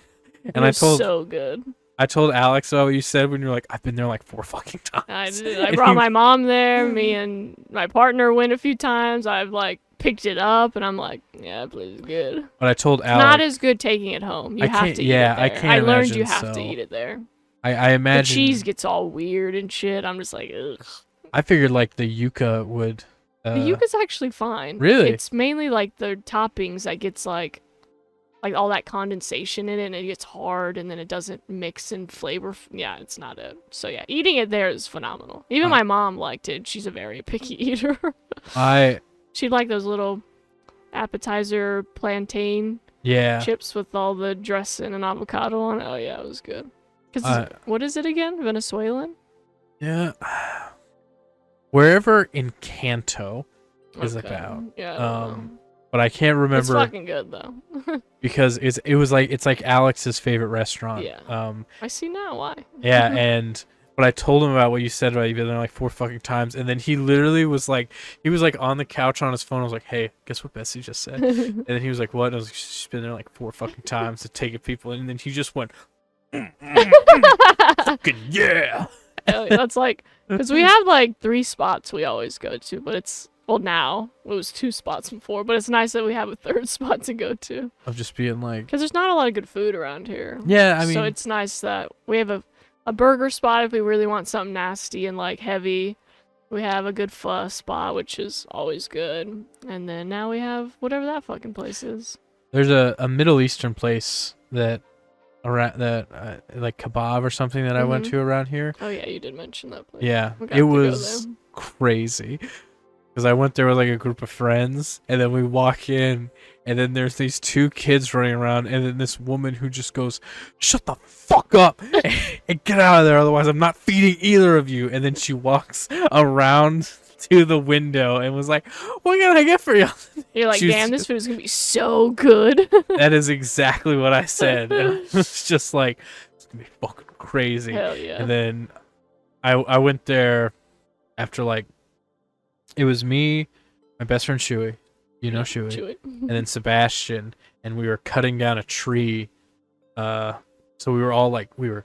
It And was I told so good. Alex about what you said when you were like, I've been there like 4 fucking times. I did. I And brought he- my mom there. Me and my partner went a few times. I've like picked it up, and I'm like, yeah, that place is good. But I told It's Alex. not as good taking it home. You I have can't- to eat yeah, it there. I can't I learned you imagine have to so. eat it there. I imagine. The cheese gets all weird and shit. I'm just like, ugh. I figured like the yuca would. The yuca's actually fine. Really? It's mainly like the toppings that gets like all that condensation in it, and it gets hard, and then it doesn't mix in flavor. Yeah, it's not it. So yeah, eating it there is phenomenal. Even my mom liked it. She's a very picky eater. She'd like those little appetizer plantain Yeah. chips with all the dressing and avocado on it. Oh yeah, it was good. Cause what is it again? Venezuelan? Yeah. Wherever in Kanto is Okay. about. Yeah. I don't know. But I can't It's remember fucking good though. because it's like Alex's favorite restaurant. Yeah. I see now why. Yeah, and but I told him about what you said about you've been there like 4 fucking times, and then he literally was like, on the couch on his phone. I was like, hey, guess what Bessie just said? And then he was like, what? And I was like, she's been there like 4 fucking times to take people in, and then he just went, fucking yeah. That's like, because we have like 3 spots we always go to, but it's, well, now it was 2 spots before, but it's nice that we have a 3rd spot to go to. Of just being like, Because there's not a lot of good food around here. yeah, I mean, so it's nice that we have a burger spot if we really want something nasty and like heavy. We have a good pho spot, which is always good. And then now we have whatever that fucking place is. there's a Middle Eastern place that around that like kebab or something that I went Mhm. to around here. Oh yeah, you did mention that place. Yeah, We got it to go was there. crazy because I went there with like a group of friends, and then we walk in, and then there's these 2 kids running around, and then this woman who just goes, "Shut the fuck up and get out of there, otherwise I'm not feeding either of you." And then she walks around to the window and was like, "What can I get for you?" You're like, She was- damn, this food's gonna be so good. That is exactly what I said. And I was just like, "It's gonna be fucking crazy." Hell yeah. And then I went there after like it was me, my best friend Shuey, you know Shuey, Chew and then Sebastian, and we were cutting down a tree. So we were all like we were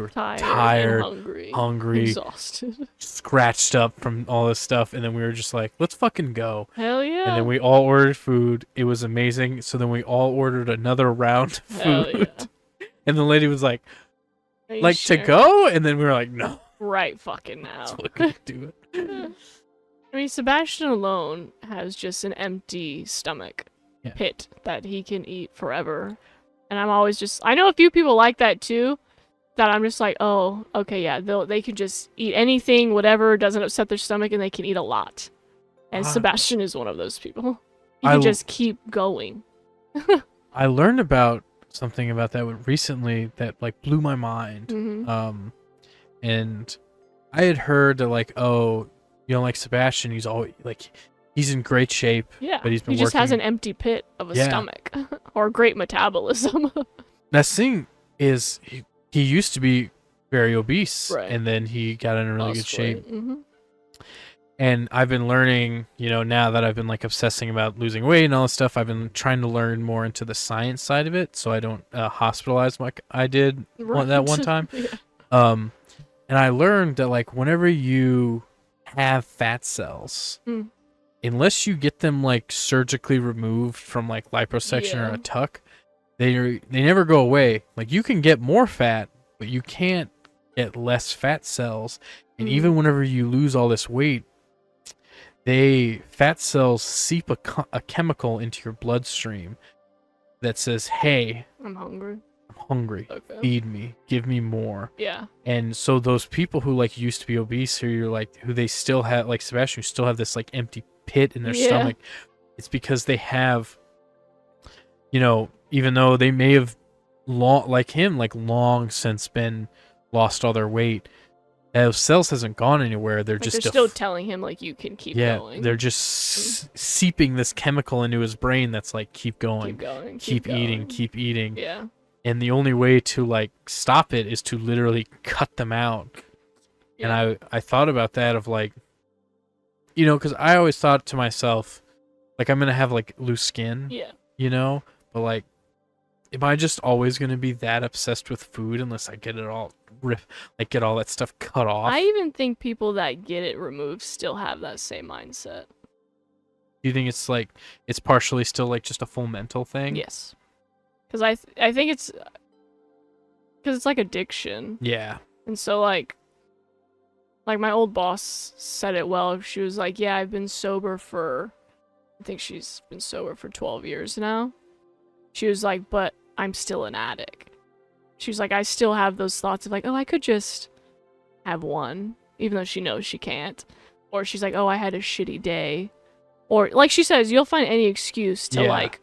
tired, and hungry, exhausted. scratched up from all this stuff, and then we were just like, let's fucking go. Hell yeah. And then we all ordered food. It was amazing. So then we all ordered another round of Hell food. yeah. And the lady was like, Are you like sure? to go? And then we were like, no, Right fucking now. let's fucking do it. I mean, Sebastian alone has just an empty stomach Yeah. pit that he can eat forever. And I'm always just, I know a few people like that too, that I'm just like, oh, okay, yeah, they can just eat anything, whatever, doesn't upset their stomach, and they can eat a lot. And Ah. Sebastian is one of those people. He I can l- just keep going. I learned about something about that recently that like blew my mind. Hmm. And I had heard that like, oh, you know, like Sebastian, he's always like, he's in great shape. Yeah, But he's been he just has working- an empty pit of a Yeah. stomach. Or great metabolism. That thing is, he used to be very obese, Right. and then he got in a really good shape. Hmm. And I've been learning, you know, now that I've been like obsessing about losing weight and all this stuff, I've been trying to learn more into the science side of it, so I don't hospitalize like I did that one time. Yeah. And I learned that like whenever you have fat cells, Mm. unless you get them like surgically removed from like liposuction or Yeah. a tuck, they never go away. Like you can get more fat, but you can't get less fat cells. And Mm. even whenever you lose all this weight, fat cells seep a chemical into your bloodstream that says, "Hey, I'm hungry. I'm hungry. Okay. Feed me. Give me more." Yeah. And so those people who like used to be obese, or you're like who they still have, like Sebastian, who still have this like empty pit in their Yeah. stomach, it's because they have, you know, even though they may have long since been lost all their weight, those cells hasn't gone anywhere. They're Like just they're still telling him like you can keep going. they're just seeping this chemical into his brain that's like keep going, keep going. keep eating, going. keep eating. Yeah. And the only way to like stop it is to literally cut them out. Yeah. And I thought about that of like, you know, because I always thought to myself, like I'm gonna have like loose skin, Yeah. you know, but like, am I just always gonna be that obsessed with food unless I get it all get all that stuff cut off? I even think people that get it removed still have that same mindset. Do you think it's like it's partially still like just a full mental thing? Yes. Because I think it's because it's like addiction, Yeah. and so like my old boss said it well. She was like, "Yeah, I've been sober for, I think she's been sober for 12 years now." She was like, "But I'm still an addict." She was like, "I still have those thoughts of like, oh, I could just have one," even though she knows she can't. Or she's like, "Oh, I had a shitty day." Or like she says, you'll find any excuse to Yeah. like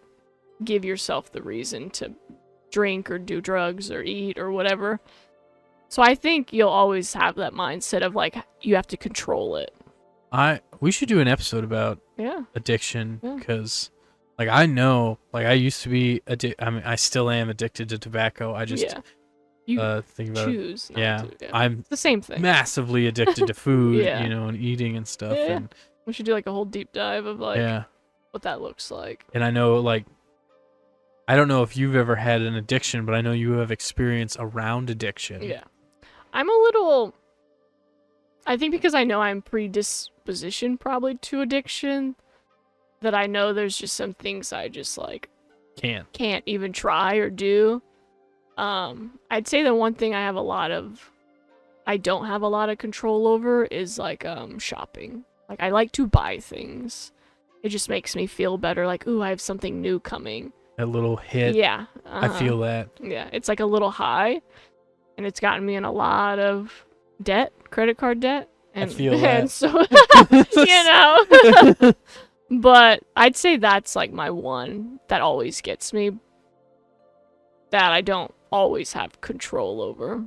give yourself the reason to drink or do drugs or eat or whatever. So I think you'll always have that mindset of like you have to control it. We should do an episode about Yeah. addiction Yeah. because like I know like I used to be I mean I still am addicted to tobacco. I just Yeah. You think about it. choose not Yeah. to. Yeah. I'm It's the same thing. massively addicted to food, Yeah. you know, and eating and stuff. Yeah. And We should do like a whole deep dive of like yeah. what that looks like. And I know like I don't know if you've ever had an addiction, but I know you have experience around addiction. Yeah. I'm a little, I think because I know I'm predispositioned probably to addiction, that I know there's just some things I just like can't even try or do. I'd say the one thing I don't have a lot of control over is like shopping. Like I like to buy things. It just makes me feel better, like, ooh, I have something new coming. That little hit. Yeah. I feel that. Yeah, it's like a little high, and it's gotten me in a lot of debt, credit card debt, and feel and that. so you know. But I'd say that's like my one that always gets me, that I don't always have control over.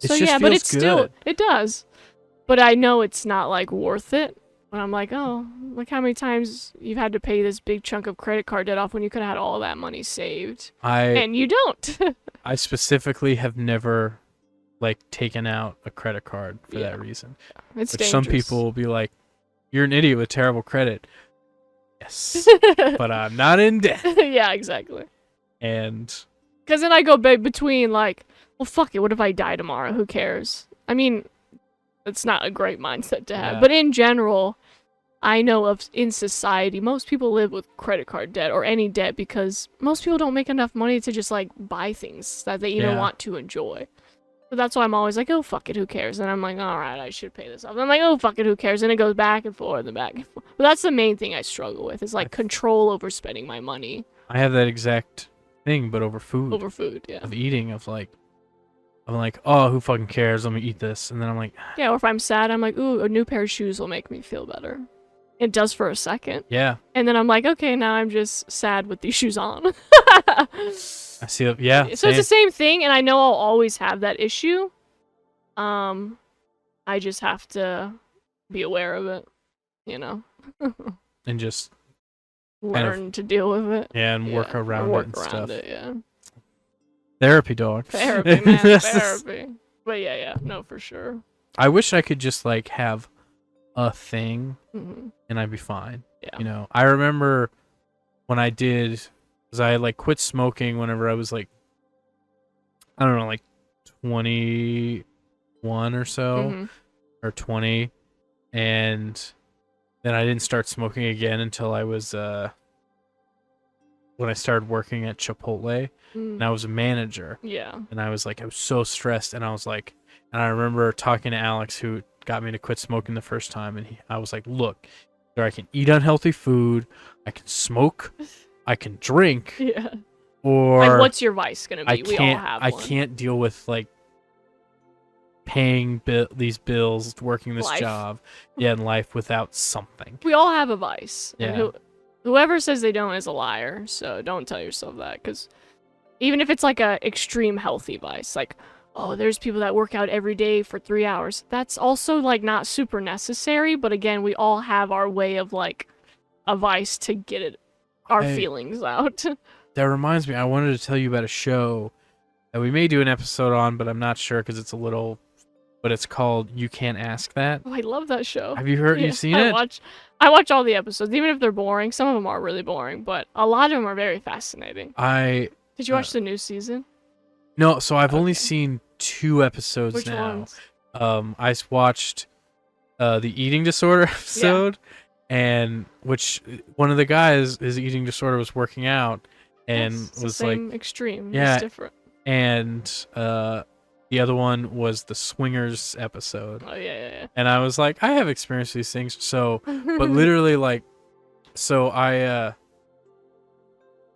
It So just yeah, but feels it's still good. it does, but I know it's not like worth it. And I'm like, oh, look how many times you've had to pay this big chunk of credit card debt off when you could have had all that money saved. And you don't. I specifically have never like taken out a credit card for that reason. It's Which dangerous. some people will be like, you're an idiot with terrible credit. Yes. But I'm not in debt. Yeah, exactly. And Because then I go between like, well, fuck it. What if I die tomorrow? Who cares? I mean, it's not a great mindset to have. Yeah. But in general, I know of in society, most people live with credit card debt or any debt because most people don't make enough money to just like buy things that they even want to enjoy. So that's why I'm always like, oh, fuck it, who cares? And I'm like, all right, I should pay this off. And I'm like, oh, fuck it, who cares? And it goes back and forth and back and forth. But that's the main thing I struggle with is like control over spending my money. I have that exact thing, but over food. Over food, yeah. Of eating, I'm like, oh, who fucking cares? Let me eat this. And then I'm like, yeah, or if I'm sad, I'm like, ooh, a new pair of shoes will make me feel better. It does for a second. yeah. And then I'm like, okay, now I'm just sad with these shoes on. I see it. Yeah. So it's the same thing, and I know I'll always have that issue. I just have to be aware of it, you know? And just Learn to deal with it. yeah, and work around it and stuff. Yeah. Therapy, dog. Therapy, man, therapy. But yeah, no, for sure. I wish I could just like have a thing Hmm. and I'd be fine. Yeah. You know, I remember when I did, because I like quit smoking whenever I was like, I don't know, like 21 or so, Hmm. or 20, and then I didn't start smoking again until I was when I started working at Chipotle, and I was a manager, Yeah. and I was so stressed, and I was like, and I remember talking to Alex, who got me to quit smoking the first time, and I was like, look, either I can eat unhealthy food, I can smoke, I can drink, Yeah. or Like, what's your vice gonna be? I We all can't, have I one. can't deal with like paying these bills, working this Life. job, in life without something. We all have a vice. And Yeah. whoever says they don't is a liar. So don't tell yourself that. Because even if it's like a extreme healthy vice, like, oh, there's people that work out every day for 3 hours. That's also like not super necessary. But again, we all have our way of like a vice to get our feelings out. That reminds me, I wanted to tell you about a show that we may do an episode on, but I'm not sure because it's a little. But it's called You Can't Ask That. Oh, I love that show. Have you heard? Yeah, You've seen it? I watch all the episodes, even if they're boring. Some of them are really boring, but a lot of them are very fascinating. Did you watch the new season? No, so I've only Okay. seen 2 episodes Which now. ones? I watched the eating disorder episode, and which one of the guys, his eating disorder was working out, and Yes, it's the was like, same extreme. yeah, It's different. and the other one was the swingers episode, Oh yeah. and I was like, I have experienced these things, so, Yeah. but literally like, so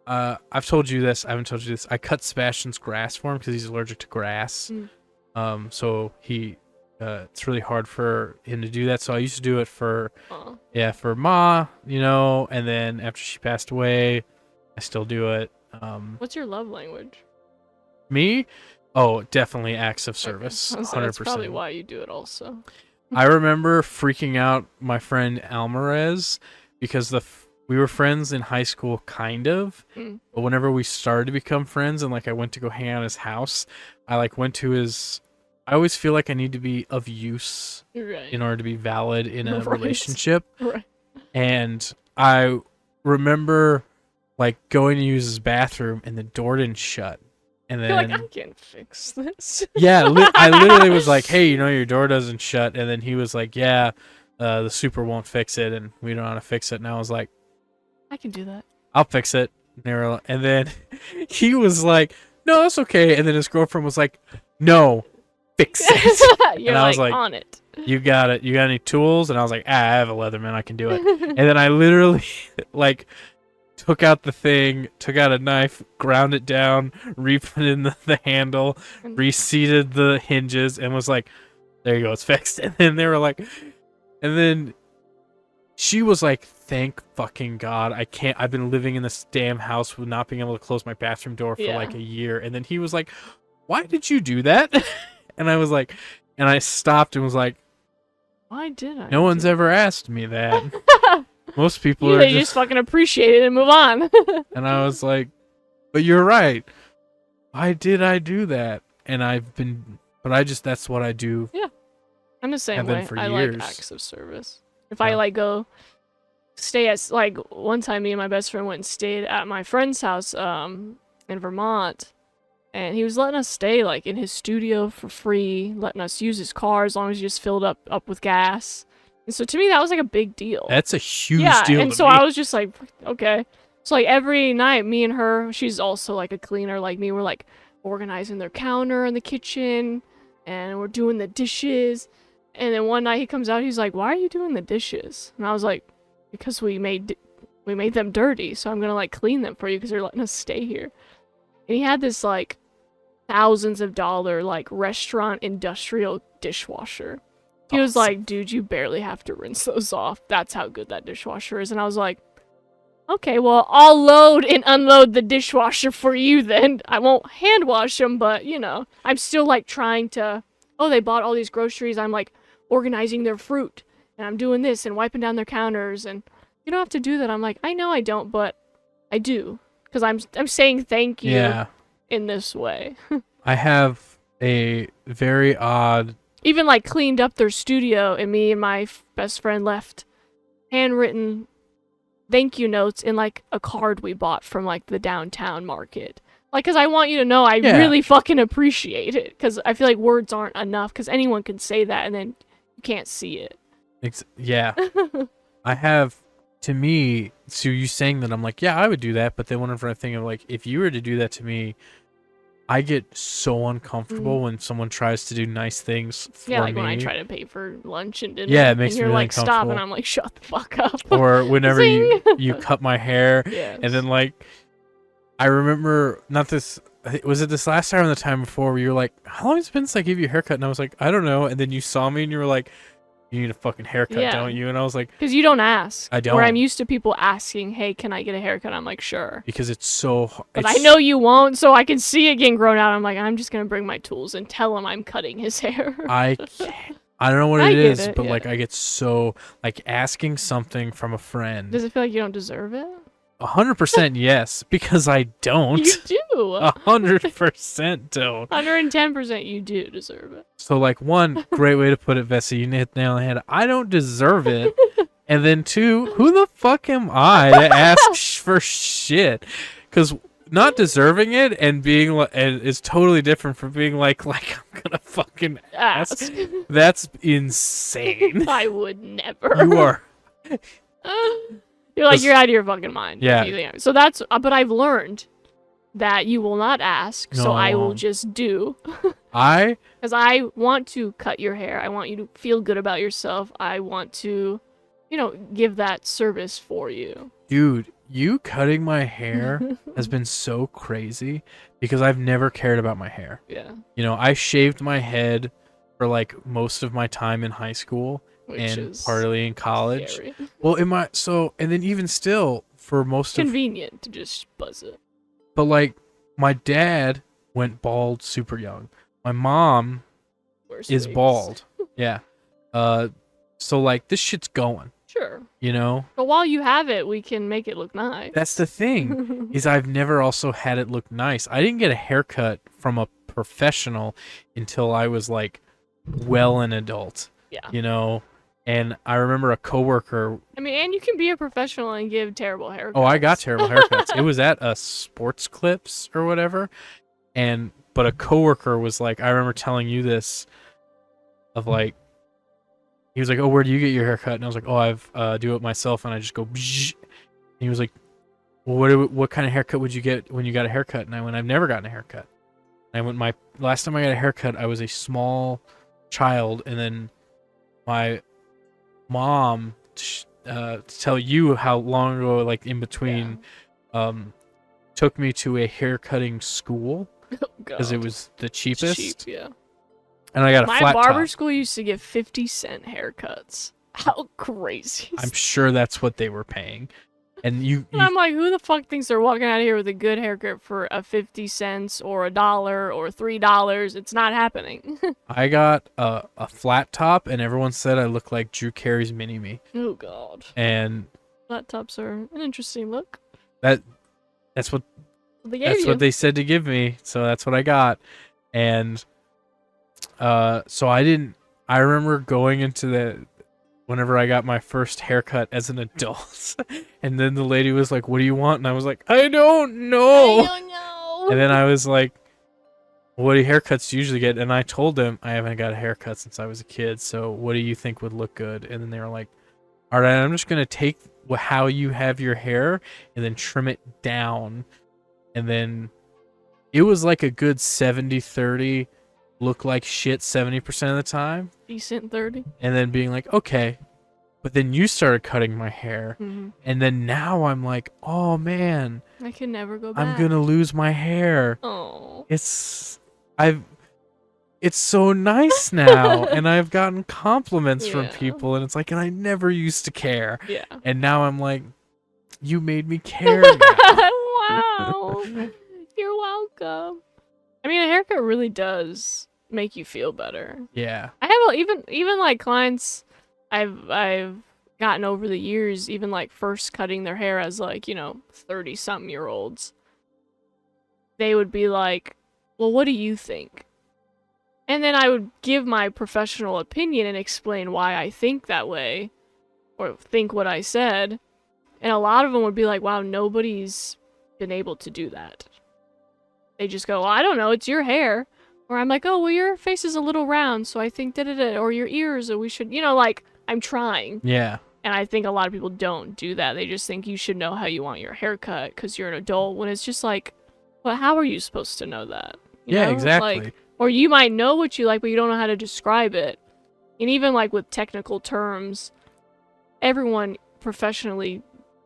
I've told you this, I haven't told you this. I cut Sebastian's grass for him because he's allergic to grass. So he, it's really hard for him to do that. So I used to do it for, for Ma, you know, and then after she passed away, I still do it. What's your love language? Me? Oh, definitely acts of Okay. service. I was like, 100%. that's probably why you do it also. I remember freaking out my friend Almarez because we were friends in high school, kind of. But whenever we started to become friends and like I went to go hang out at his house, I like went to his. I always feel like I need to be of use Right. in order to be valid in a Right. relationship. Right. And I remember like going to use his bathroom and the door didn't shut. And You're then like, I can fix this. yeah, I literally was like, hey, you know, your door doesn't shut. And then he was like, yeah, the super won't fix it and we don't know how to fix it. And I was like, I can do that. I'll fix it. And then he was like, no, that's okay. And then his girlfriend was like, no, fix it. You're And I was like, on it. You got it. You got any tools? And I was like, I have a Leatherman. I can do it. And then I literally like took out the thing, took out a knife, ground it down, re-put in the handle, reseated the hinges, and was like, there you go, it's fixed. And then they were like, and then she was like, thank fucking God. I've been living in this damn house with not being able to close my bathroom door for like a year. And then he was like, why did you do that? And I was like, and I stopped and was like, Why did I? No one's do ever asked me that. Most people Yeah, are they just, just fucking appreciate it and move on. and I was like, but you're right. Why did I do that? And that's what I do. I'm the same Have been way. for I years. like acts of service. If Yeah. I like go stay at like one time, me and my best friend went and stayed at my friend's house in Vermont, and he was letting us stay like in his studio for free, letting us use his car as long as you just filled up with gas. And so to me that was like a big deal. That's a huge Yeah, deal and to so me. I was just like, okay. So like every night, me and her, she's also like a cleaner like me, we're like organizing their counter in the kitchen, and we're doing the dishes. And then one night he comes out, he's like, "Why are you doing the dishes?" And I was like, "Because we made them dirty, so I'm gonna like clean them for you because you're letting us stay here." And he had this like thousands of dollar like restaurant industrial dishwasher. He was Awesome. like, "Dude, you barely have to rinse those off. That's how good that dishwasher is." And I was like, "Okay, well, I'll load and unload the dishwasher for you then. I won't hand wash them, but you know, I'm still like trying to. Oh, they bought all these groceries. I'm like organizing their fruit, and I'm doing this and wiping down their counters. And you don't have to do that." I'm like, "I know I don't, but I do because I'm saying thank you Yeah. in this way." I have a very odd. Even like cleaned up their studio, and me and my best friend left handwritten thank you notes in like a card we bought from like the downtown market. Like, cause I want you to know I Yeah. really fucking appreciate it. Cause I feel like words aren't enough. Cause anyone can say that, and then you can't see it. Yeah. I have, to me, so you saying that, I'm like, yeah, I would do that. But then whenever I think of like, if you were to do that to me, I get so uncomfortable when someone tries to do nice things for Yeah, like me. when I try to pay for lunch and dinner. Yeah, it makes and me you're really like, stop, and uncomfortable. I'm like, shut the fuck up. Or whenever you Zing. cut my hair, Yes. and then like, I remember was it this last time or the time before where you were like, how long has it been since I gave you a haircut? And I was like, I don't know. And then you saw me and you were like, you need a fucking haircut, Yeah. don't you? And I was like, Because you don't ask. I Where I'm don't. used to people asking, hey, can I get a haircut? I'm like, sure. because it's so. But I know you won't, so I can see it getting grown out. I'm like, I'm just gonna bring my tools and tell him I'm cutting his hair. I can't. I don't know what I it get is, it, but yeah. like I get so like asking something from a friend. Does it feel like you don't deserve it? 100% yes, because I don't. You do. 100% don't. 110% you do deserve it. So like one great way to put it, Vessi, you hit the nail on the head. I don't deserve it. And then two, who the fuck am I to ask for shit? Because not deserving it and being like, and is totally different from being like I'm gonna fucking ask. That's insane. I would never. You are. You're like, This- you're out of your fucking mind. if Yeah. you think- So that's, but I've learned that you will not ask, so No, I will won't. just do. I Because I want to cut your hair. I want you to feel good about yourself. I want to, give that service for you. Dude, you cutting my hair has been so crazy because I've never cared about my hair. Yeah. You know, I shaved my head for like most of my time in high school Which and is partly in college. scary. Well, and then even still for most of, Convenient to just buzz it. but like my dad went bald super young. My mom Worst is ways. bald. Yeah. So like this shit's going, Sure. you know? But while you have it, we can make it look nice. That's the thing. Is I've never also had it look nice. I didn't get a haircut from a professional until I was like well an adult, Yeah. you know. And I remember a coworker. I mean, and you can be a professional and give terrible haircuts. Oh, I got terrible haircuts. It was at a Sports Clips or whatever, but a coworker was like, I remember telling you this, of like, he was like, "Oh, where do you get your haircut?" And I was like, "Oh, I've do it myself," and I just go. Bzz. And he was like, "Well, what kind of haircut would you get when you got a haircut?" And I went, "I've never gotten a haircut." And I went, my last time I got a haircut, I was a small child, and then my mom, to tell you how long ago, like in between, took me to a haircutting school because it was the It's cheapest, cheap, yeah. and I got a My flat barber top. school used to give 50-cent haircuts. How crazy. I'm sure that's what they were paying. And And I'm like, who the fuck thinks they're walking out of here with a good haircut for a 50 cents or $1 or $3? It's not happening. I got a flat top, and everyone said I look like Drew Carey's Mini-Me. Oh god. And Flat tops are an interesting look. that's what They gave that's you. what they said to give me, so that's what I got. And so I remember going into whenever I got my first haircut as an adult, and then the lady was like, "What do you want?" And I was like, "I don't know." I don't know. And then I was like, "What do haircuts usually get?" And I told them I haven't got a haircut since I was a kid. So what do you think would look good? And then they were like, "All right, I'm just gonna take how you have your hair and then trim it down." And then it was like a good 70-30, look like shit 70% of the time. Decent 30. And then being like, okay. But then you started cutting my hair. Mm-hmm. And then now I'm like, oh man, I can never go back. I'm gonna lose my hair. Oh. It's so nice now. And I've gotten compliments from Yeah. people, and it's like, and I never used to care. Yeah. And now I'm like, you made me care now. Wow. You're welcome. I mean, a haircut really does make you feel better. Yeah. I have even like clients I've gotten over the years, even like first cutting their hair as like, 30-something-year-olds. They would be like, "Well, what do you think?" And then I would give my professional opinion and explain why I think that way or think what I said. And a lot of them would be like, "Wow, nobody's been able to do that." They just go, "Well, I don't know, it's your hair." Or I'm like, "Oh, well, your face is a little round, so I think da-da-da," or your ears, or we should, like, I'm trying. Yeah. And I think a lot of people don't do that. They just think you should know how you want your hair cut because you're an adult, when it's just like, well, how are you supposed to know that? You Yeah, know? exactly. Like, or you might know what you like, but you don't know how to describe it. And even like with technical terms, everyone professionally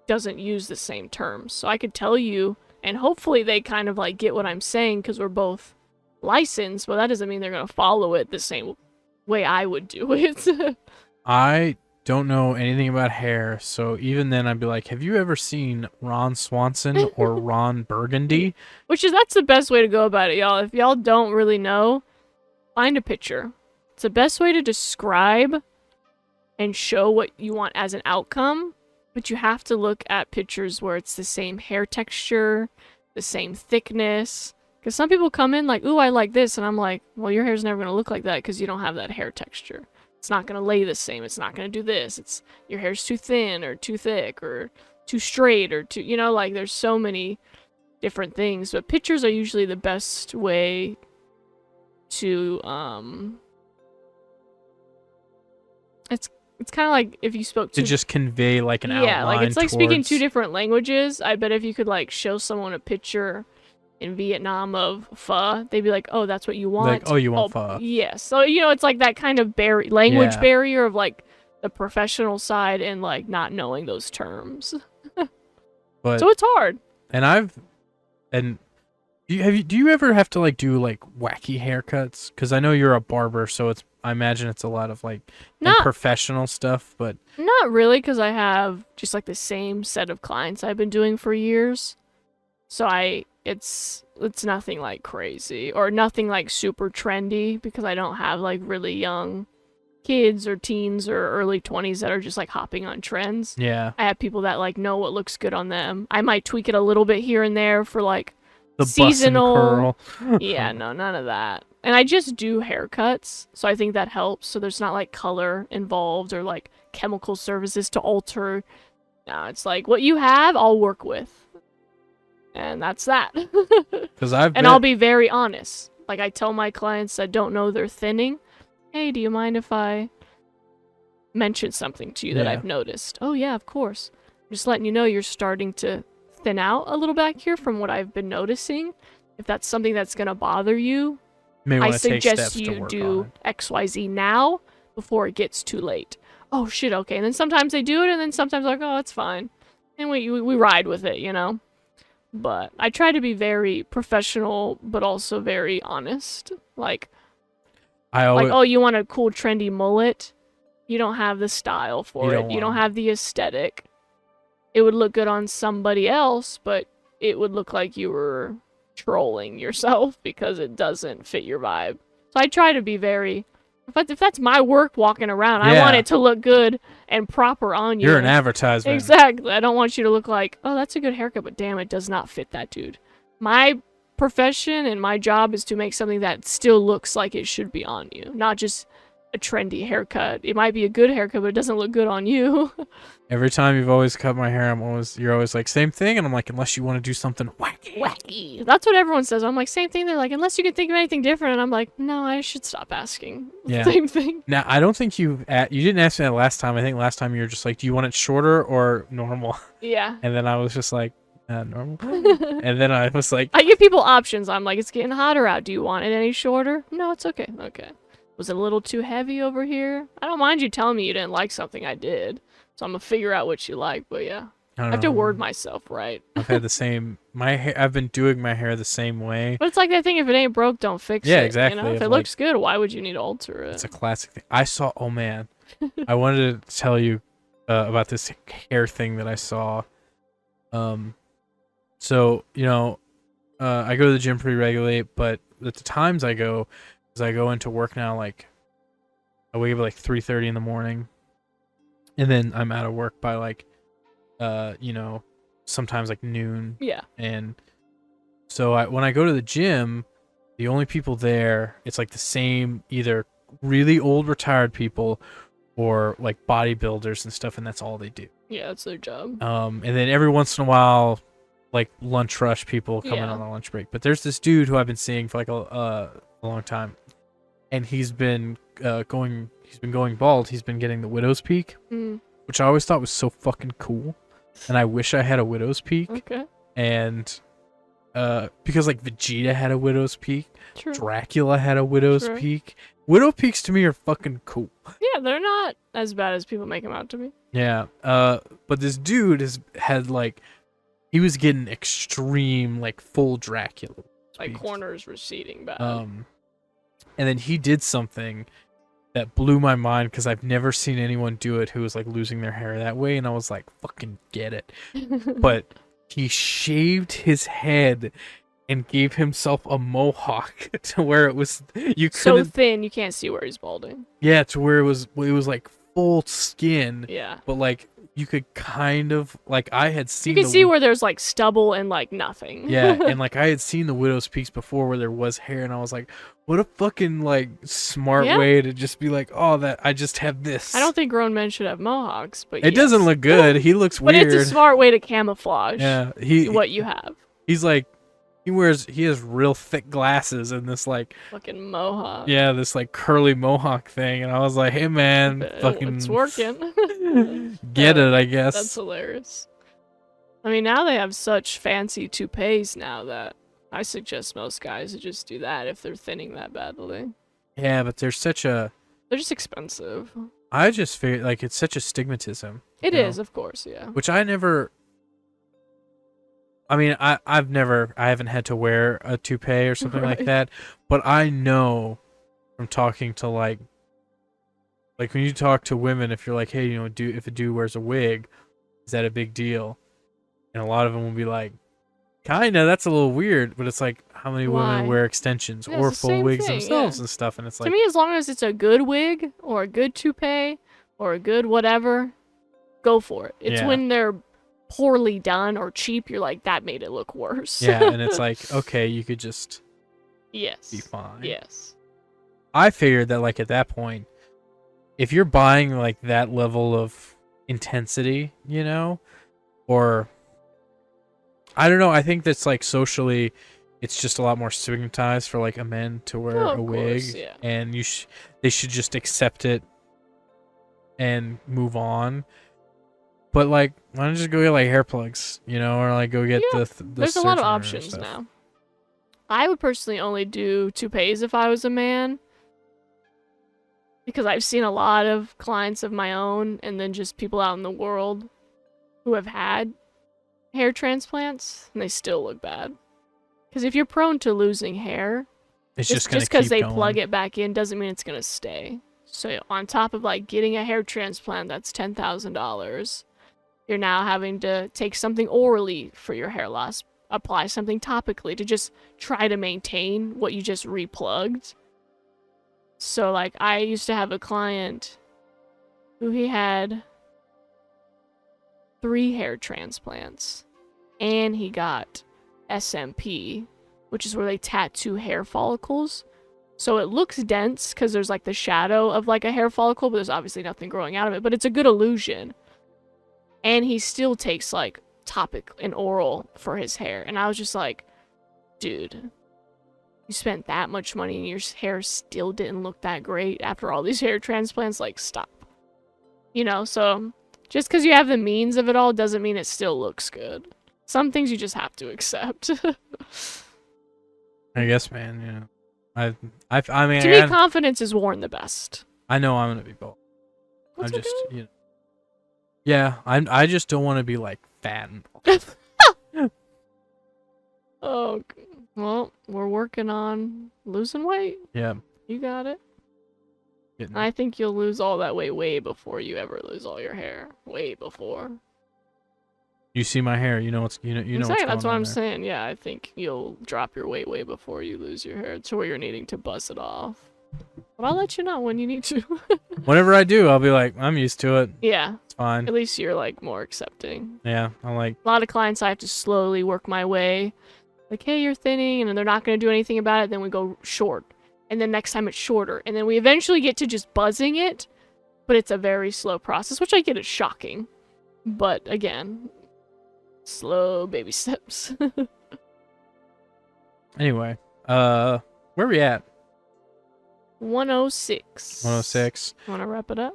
doesn't use the same terms. So I could tell you, and hopefully they kind of like get what I'm saying because we're both licensed, but that doesn't mean they're going to follow it the same way I would do it. I don't know anything about hair, so even then I'd be like, have you ever seen Ron Swanson or Ron Burgundy? That's the best way to go about it, y'all. If y'all don't really know, find a picture. It's the best way to describe and show what you want as an outcome, but you have to look at pictures where it's the same hair texture, the same thickness. Because some people come in like, "Ooh, I like this," and I'm like, "Well, your hair's never going to look like that because you don't have that hair texture. It's not going to lay the same. It's not going to do this. Your hair's too thin or too thick or too straight or too, like there's so many different things." But pictures are usually the best way to, it's kind of like if you spoke To just convey like an outline. Yeah, like it's like speaking towards- two different languages. I bet if you could like show someone a picture in Vietnam of pho, they'd be like, "Oh, that's what you want." Like, oh, you want pho. Yes. So it's like that kind of language Yeah. barrier of like the professional side and like not knowing those terms. But So it's hard. do you ever have to like do like wacky haircuts? Because I know you're a barber, so I imagine it's a lot of like Not professional stuff. But Not really, because I have just like the same set of clients I've been doing for years. So it's nothing like crazy or nothing like super trendy because I don't have like really young kids or teens or early 20s that are just like hopping on trends. yeah, I have people that like know what looks good on them. I might tweak it a little bit here and there for like the seasonal. bus and curl. Yeah, no, none of that. And I just do haircuts, so I think that helps. So there's not like color involved or like chemical services to alter. No, it's like what you have, I'll work with. And that's that. Because I'll be very honest. Like I tell my clients that don't know they're thinning, "Hey, do you mind if I mention something to you that Yeah. I've noticed?" "Oh yeah, of course. I'm just letting you know you're starting to thin out a little back here from what I've been noticing. If that's something that's gonna bother you, may I want to take suggest steps to you work do on XYZ now before it gets too late." "Oh shit, okay." And then sometimes they do it, and then sometimes like, "Oh, it's fine," and we ride with it, But I try to be very professional, but also very honest. Like, I always, "Oh, you want a cool, trendy mullet? You don't have the style for You it. don't You don't want have the aesthetic. it would look good on somebody else, but it would look like you were trolling yourself because it doesn't fit your vibe. So I try to be very... If that's my work walking around, I want Yeah. it to look good and proper on you. You're an advertisement. Exactly. I don't want you to look like, oh, that's a good haircut, but damn, it does not fit that dude. My profession and my job is to make something that still looks like it should be on you, not just a trendy haircut. It might be a good haircut, but it doesn't look good on you. Every time you've always cut my hair, you're always like, same thing, and I'm like, unless you want to do something wacky. Wacky. That's what everyone says. I'm like, same thing. They're like, unless you can think of anything different. And I'm like, no, I should stop asking. Yeah. Same thing. Now, I don't think you didn't ask me that last time. I think last time you were just like, do you want it shorter or normal? Yeah. And then I was just like, normal. And then I was like, I give people options. I'm like, it's getting hotter out. Do you want it any shorter? No, it's okay. Okay. Was it a little too heavy over here? I don't mind you telling me you didn't like something I did. So I'm gonna figure out what you like, but yeah. I I don't have to know. word myself right. I've had the same, my hair, I've been doing my hair the same way. But it's like that thing, if it ain't broke, don't fix Yeah, it. exactly. You know? If If, it like- looks good, why would you need to alter it? It's a classic thing. Oh man, I wanted to tell you about this hair thing that I saw. So, I go to the gym pretty regularly, but at the times I go, because I go into work now, like, I wake up at like 3:30 in the morning, and then I'm out of work by like, sometimes like noon. Yeah. And so when I go to the gym, the only people there, it's like the same, either really old retired people or like bodybuilders and stuff, and that's all they do. Yeah, that's their job. And then every once in a while, like lunch rush people come in Yeah. on a lunch break. But there's this dude who I've been seeing for like a long time, and he's been going bald. He's been getting the widow's peak, Mm, which I always thought was so fucking cool, and I wish I had a widow's peak. okay. And because like Vegeta had a widow's peak, True. Dracula had a widow's True. peak. Widow peaks to me are fucking cool. Yeah, they're not as bad as people make them out to be. Yeah. But this dude had like, he was getting extreme like full Dracula. Like peaks. corners receding bad. And then he did something that blew my mind because I've never seen anyone do it who was like losing their hair that way, and I was like, fucking get it. But he shaved his head and gave himself a mohawk to where it was you so couldn't thin, you can't see where he's balding. yeah, to where it was like full skin, Yeah. but like you could kind of like I had You seen can see where there's like stubble and like nothing. yeah, and like I had seen the widow's peaks before where there was hair, and I was like, what a fucking like smart Yeah. way to just be like, oh, that I just have this. I don't think grown men should have mohawks, but it doesn't yes. look good. He looks But weird. it's a smart way to camouflage Yeah, what you have. he's like he has real thick glasses and this like Fucking mohawk. yeah, this like curly mohawk thing, and I was like, hey man, fucking It's working. get it, I guess. That's hilarious. I mean, now they have such fancy toupees now that I suggest most guys to just do that if they're thinning that badly. Yeah, but there's such a They're just expensive. I just feel like it's such a stigmatism. It you know, is, of course, yeah. which I never. I mean, I haven't had to wear a toupee or something like Right. that, but I know from talking to like when you talk to women, if you're like, hey, if a dude wears a wig, is that a big deal? And a lot of them will be like, kinda, that's a little weird, but it's like, how many Why? women wear extensions Yeah, or it's the full same wigs thing, themselves yeah. and stuff, and it's To like, me, as long as it's a good wig or a good toupee or a good whatever, go for it. It's Yeah. when they're poorly done or cheap, you're like, that made it look worse. yeah, and it's like, okay, you could just yes. be fine. Yes. I figured that like at that point, if you're buying like that level of intensity, or I don't know, I think that's like socially, it's just a lot more stigmatized for like a man to wear Oh, a of wig, course, yeah. and they should just accept it and move on. But like, why don't you just go get like hair plugs, or like go get Yeah, the There's a lot of surgeon or options stuff. now. I would personally only do toupees if I was a man. Because I've seen a lot of clients of my own and then just people out in the world who have had hair transplants and they still look bad. Because if you're prone to losing hair, It's just gonna because keep they going. plug it back in doesn't mean it's going to stay. So on top of like getting a hair transplant that's $10,000, you're now having to take something orally for your hair loss, apply something topically to just try to maintain what you just replugged. So, like, I used to have a client who he had 3 hair transplants, and he got SMP, which is where they tattoo hair follicles. So it looks dense because there's like the shadow of like a hair follicle, but there's obviously nothing growing out of it, but it's a good illusion. And he still takes like topic and oral for his hair. And I was just like, dude, you spent that much money and your hair still didn't look that great after all these hair transplants. Like, stop. You know, so just because you have the means of it all doesn't mean it still looks good. Some things you just have to accept. I guess, man. You know, I mean, to me, confidence is worn the best. I know I'm gonna be bold. That's I'm just, okay. you know, yeah. I just don't want to be like fat. Oh, well, we're working on losing weight. Yeah. You got it. Getting- I think you'll lose all that weight way before you ever lose all your hair. Way before. You see my hair, you know what's you know what's Exactly, going that's what on I'm there. saying. Yeah, I think you'll drop your weight way before you lose your hair to where you're needing to buzz it off. But I'll let you know when you need to. Whenever I do, I'll be like, I'm used to it. Yeah, It's fine. at least you're like more accepting. Yeah, I'm like, A lot of clients I have to slowly work my way. Like, hey, you're thinning, and then they're not going to do anything about it. Then we go short. And then next time it's shorter. And then we eventually get to just buzzing it. But it's a very slow process, which I get is shocking. But again, slow baby steps. anyway, where we at? 106. 106. Want to wrap it up?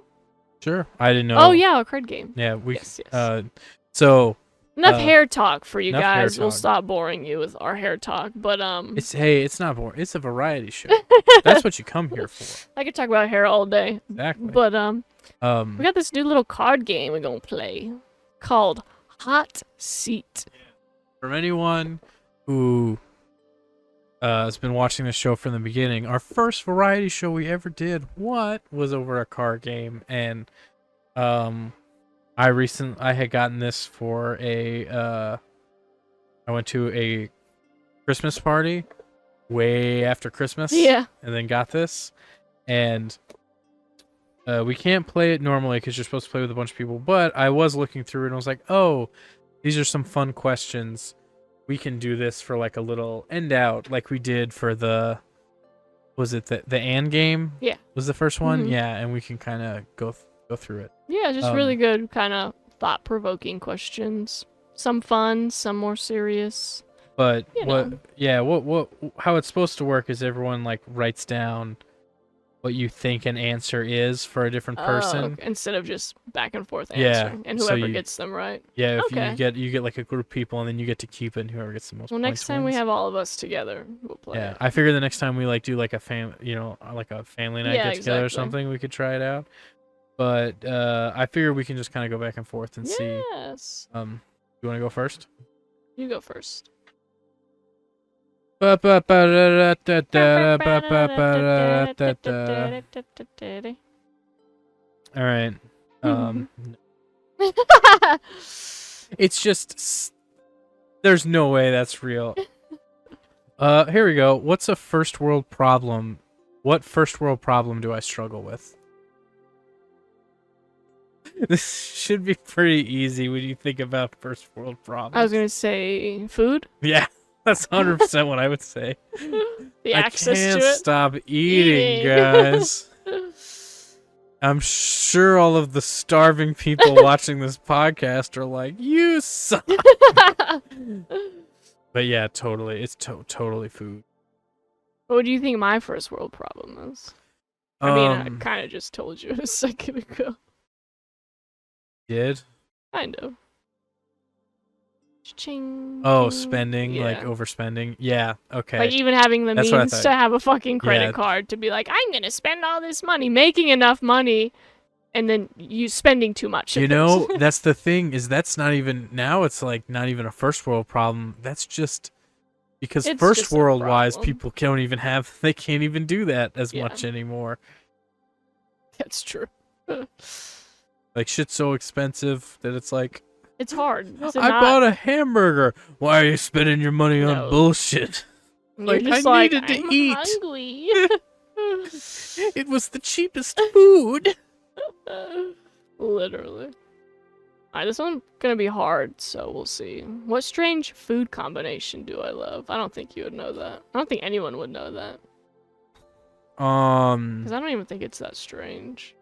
Sure. I didn't know. Oh, yeah, a card game. Yeah, we. Yes, yes. So Enough hair talk for you enough hair guys. We'll talk. stop boring you with our hair talk. But, it's not boring. It's a variety show. That's what you come here for. I could talk about hair all day. Exactly. But, we got this new little card game we're gonna play called Hot Seat. From anyone who has been watching the show from the beginning, our first variety show we ever did, was over a card game, and I had gotten this for I went to a Christmas party way after Christmas. Yeah. And then got this, and we can't play it normally because you're supposed to play with a bunch of people, but I was looking through it and I was like, oh, these are some fun questions. We can do this for like a little end out like we did for the Anne game? Yeah. Was the first one? Mhm. Yeah, and we can kind of go through it. Yeah, just really good kind of thought-provoking questions. Some fun, some more serious. But You know. how it's supposed to work is everyone like writes down what you think an answer is for a different person. Okay. Instead of just back and forth Yeah, answering. And so whoever you- gets them right. Yeah, if Okay. you get like a group of people and then you get to keep it, and whoever gets the most Well, points next time we wins. have all of us together, we'll play Yeah, it. I figure the next time we like do like a like a family night Yeah, get together or exactly. something, we could try it out. But I figure we can just kind of go back and forth and see. Yes. You want to go first? You go first. All right. It's just there's no way that's real. Here we go. What's a first world problem? What first world problem do I struggle with? This should be pretty easy when you think about first world problems. I was going to say food. Yeah, that's 100% what I would say. The I access can't to it. stop eating, guys. I'm sure all of the starving people watching this podcast are like, "You suck." But yeah, totally, it's totally food. What do you think my first world problem is? I mean, I kind of just told you a second ago. Did? Kind of. Ching, Oh, ching. spending, like Yeah. overspending. Yeah, okay. Like even having the That's what I means thought. to have a fucking credit Yeah. card to be like, I'm gonna spend all this money, making enough money, and then you spending too much. of You it. know, that's the thing, is that's not even, now it's like not even a first world problem. That's just because It's first just a world wise, problem. people can't even do that as Yeah. much anymore. That's true. Like shit's so expensive that it's like, It's hard to I not. bought a hamburger. Why are you spending your money on No. bullshit? You're Like, just I like, needed to I'm eat. hungry. It was the cheapest food. Literally. Alright, this one's gonna be hard, so we'll see. What strange food combination do I love? I don't think you would know that. I don't think anyone would know that. Because I don't even think it's that strange.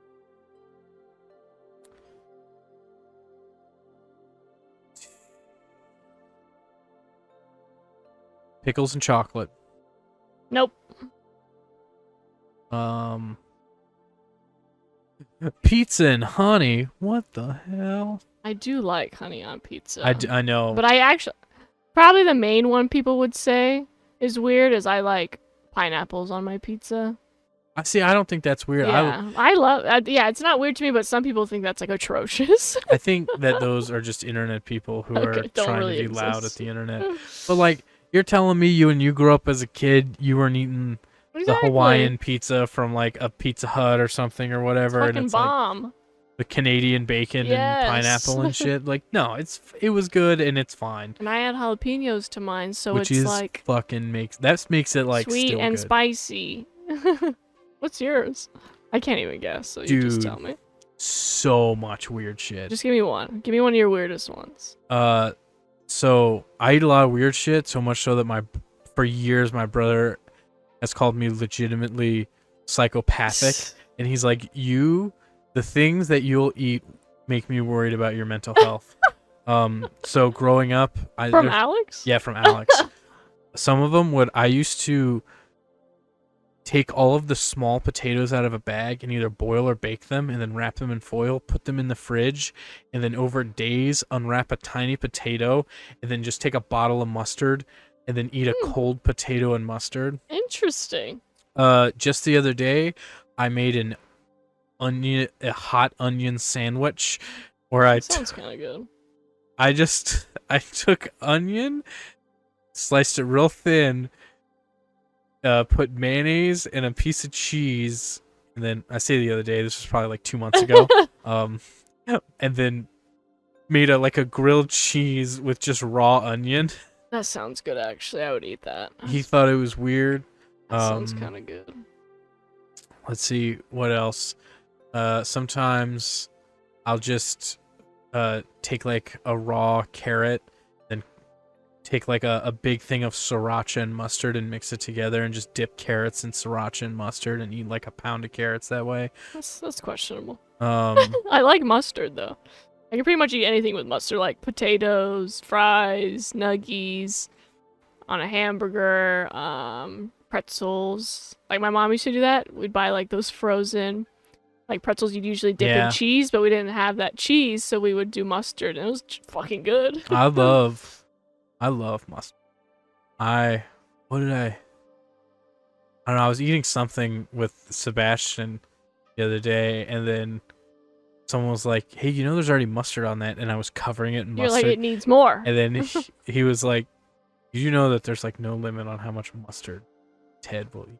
Pickles and chocolate. Nope. Pizza and honey. What the hell? I do like honey on pizza. I know. But I actually... Probably the main one people would say is weird is I like pineapples on my pizza. I see. I don't think that's weird. Yeah, I love... yeah, it's not weird to me, but some people think that's, like, atrocious. I think that those are just internet people who are don't trying really to be loud at exist. the internet. But, like, you're telling me when you grew up as a kid, you weren't eating the Exactly. Hawaiian pizza from, like, a Pizza Hut or something or whatever, and Fucking it's like bomb. the Canadian bacon Yes. and pineapple and shit. Like, no, it was good and it's fine. And I add jalapenos to mine, so Which it's is like fucking makes it like sweet still and good. spicy. What's yours? I can't even guess, so you just Dude. tell me. So much weird shit. Just give me one. Give me one of your weirdest ones. So I eat a lot of weird shit, so much so that for years my brother has called me legitimately psychopathic, and he's like, the things that you'll eat make me worried about your mental health. So growing up, From Alex? yeah, from Alex. Some of them I used to take all of the small potatoes out of a bag and either boil or bake them and then wrap them in foil, put them in the fridge, and then over days unwrap a tiny potato and then just take a bottle of mustard and then eat a cold potato and mustard. Interesting. Just the other day, I made a hot onion sandwich where I Sounds kind of good. I took onion, sliced it real thin, put mayonnaise and a piece of cheese, and then I say the other day, this was probably like 2 months ago, and then made a grilled cheese with just raw onion. That sounds good, actually. I would eat that. He thought it was weird. That sounds kind of good. Let's see what else. Sometimes I'll just take like a raw carrot, then take like a big thing of sriracha and mustard and mix it together and just dip carrots in sriracha and mustard and eat like a pound of carrots that way. That's questionable. I like mustard, though. I can pretty much eat anything with mustard, like potatoes, fries, nuggies, on a hamburger, pretzels. Like, my mom used to do that. We'd buy, like, those frozen, like, pretzels you'd usually dip in cheese, but we didn't have that cheese, so we would do mustard, and it was fucking good. I love mustard. I don't know, I was eating something with Sebastian the other day, and then someone was like, hey, there's already mustard on that, and I was covering it in You're mustard. like, it needs more. And then he was like, did you know that there's like no limit on how much mustard Ted will eat?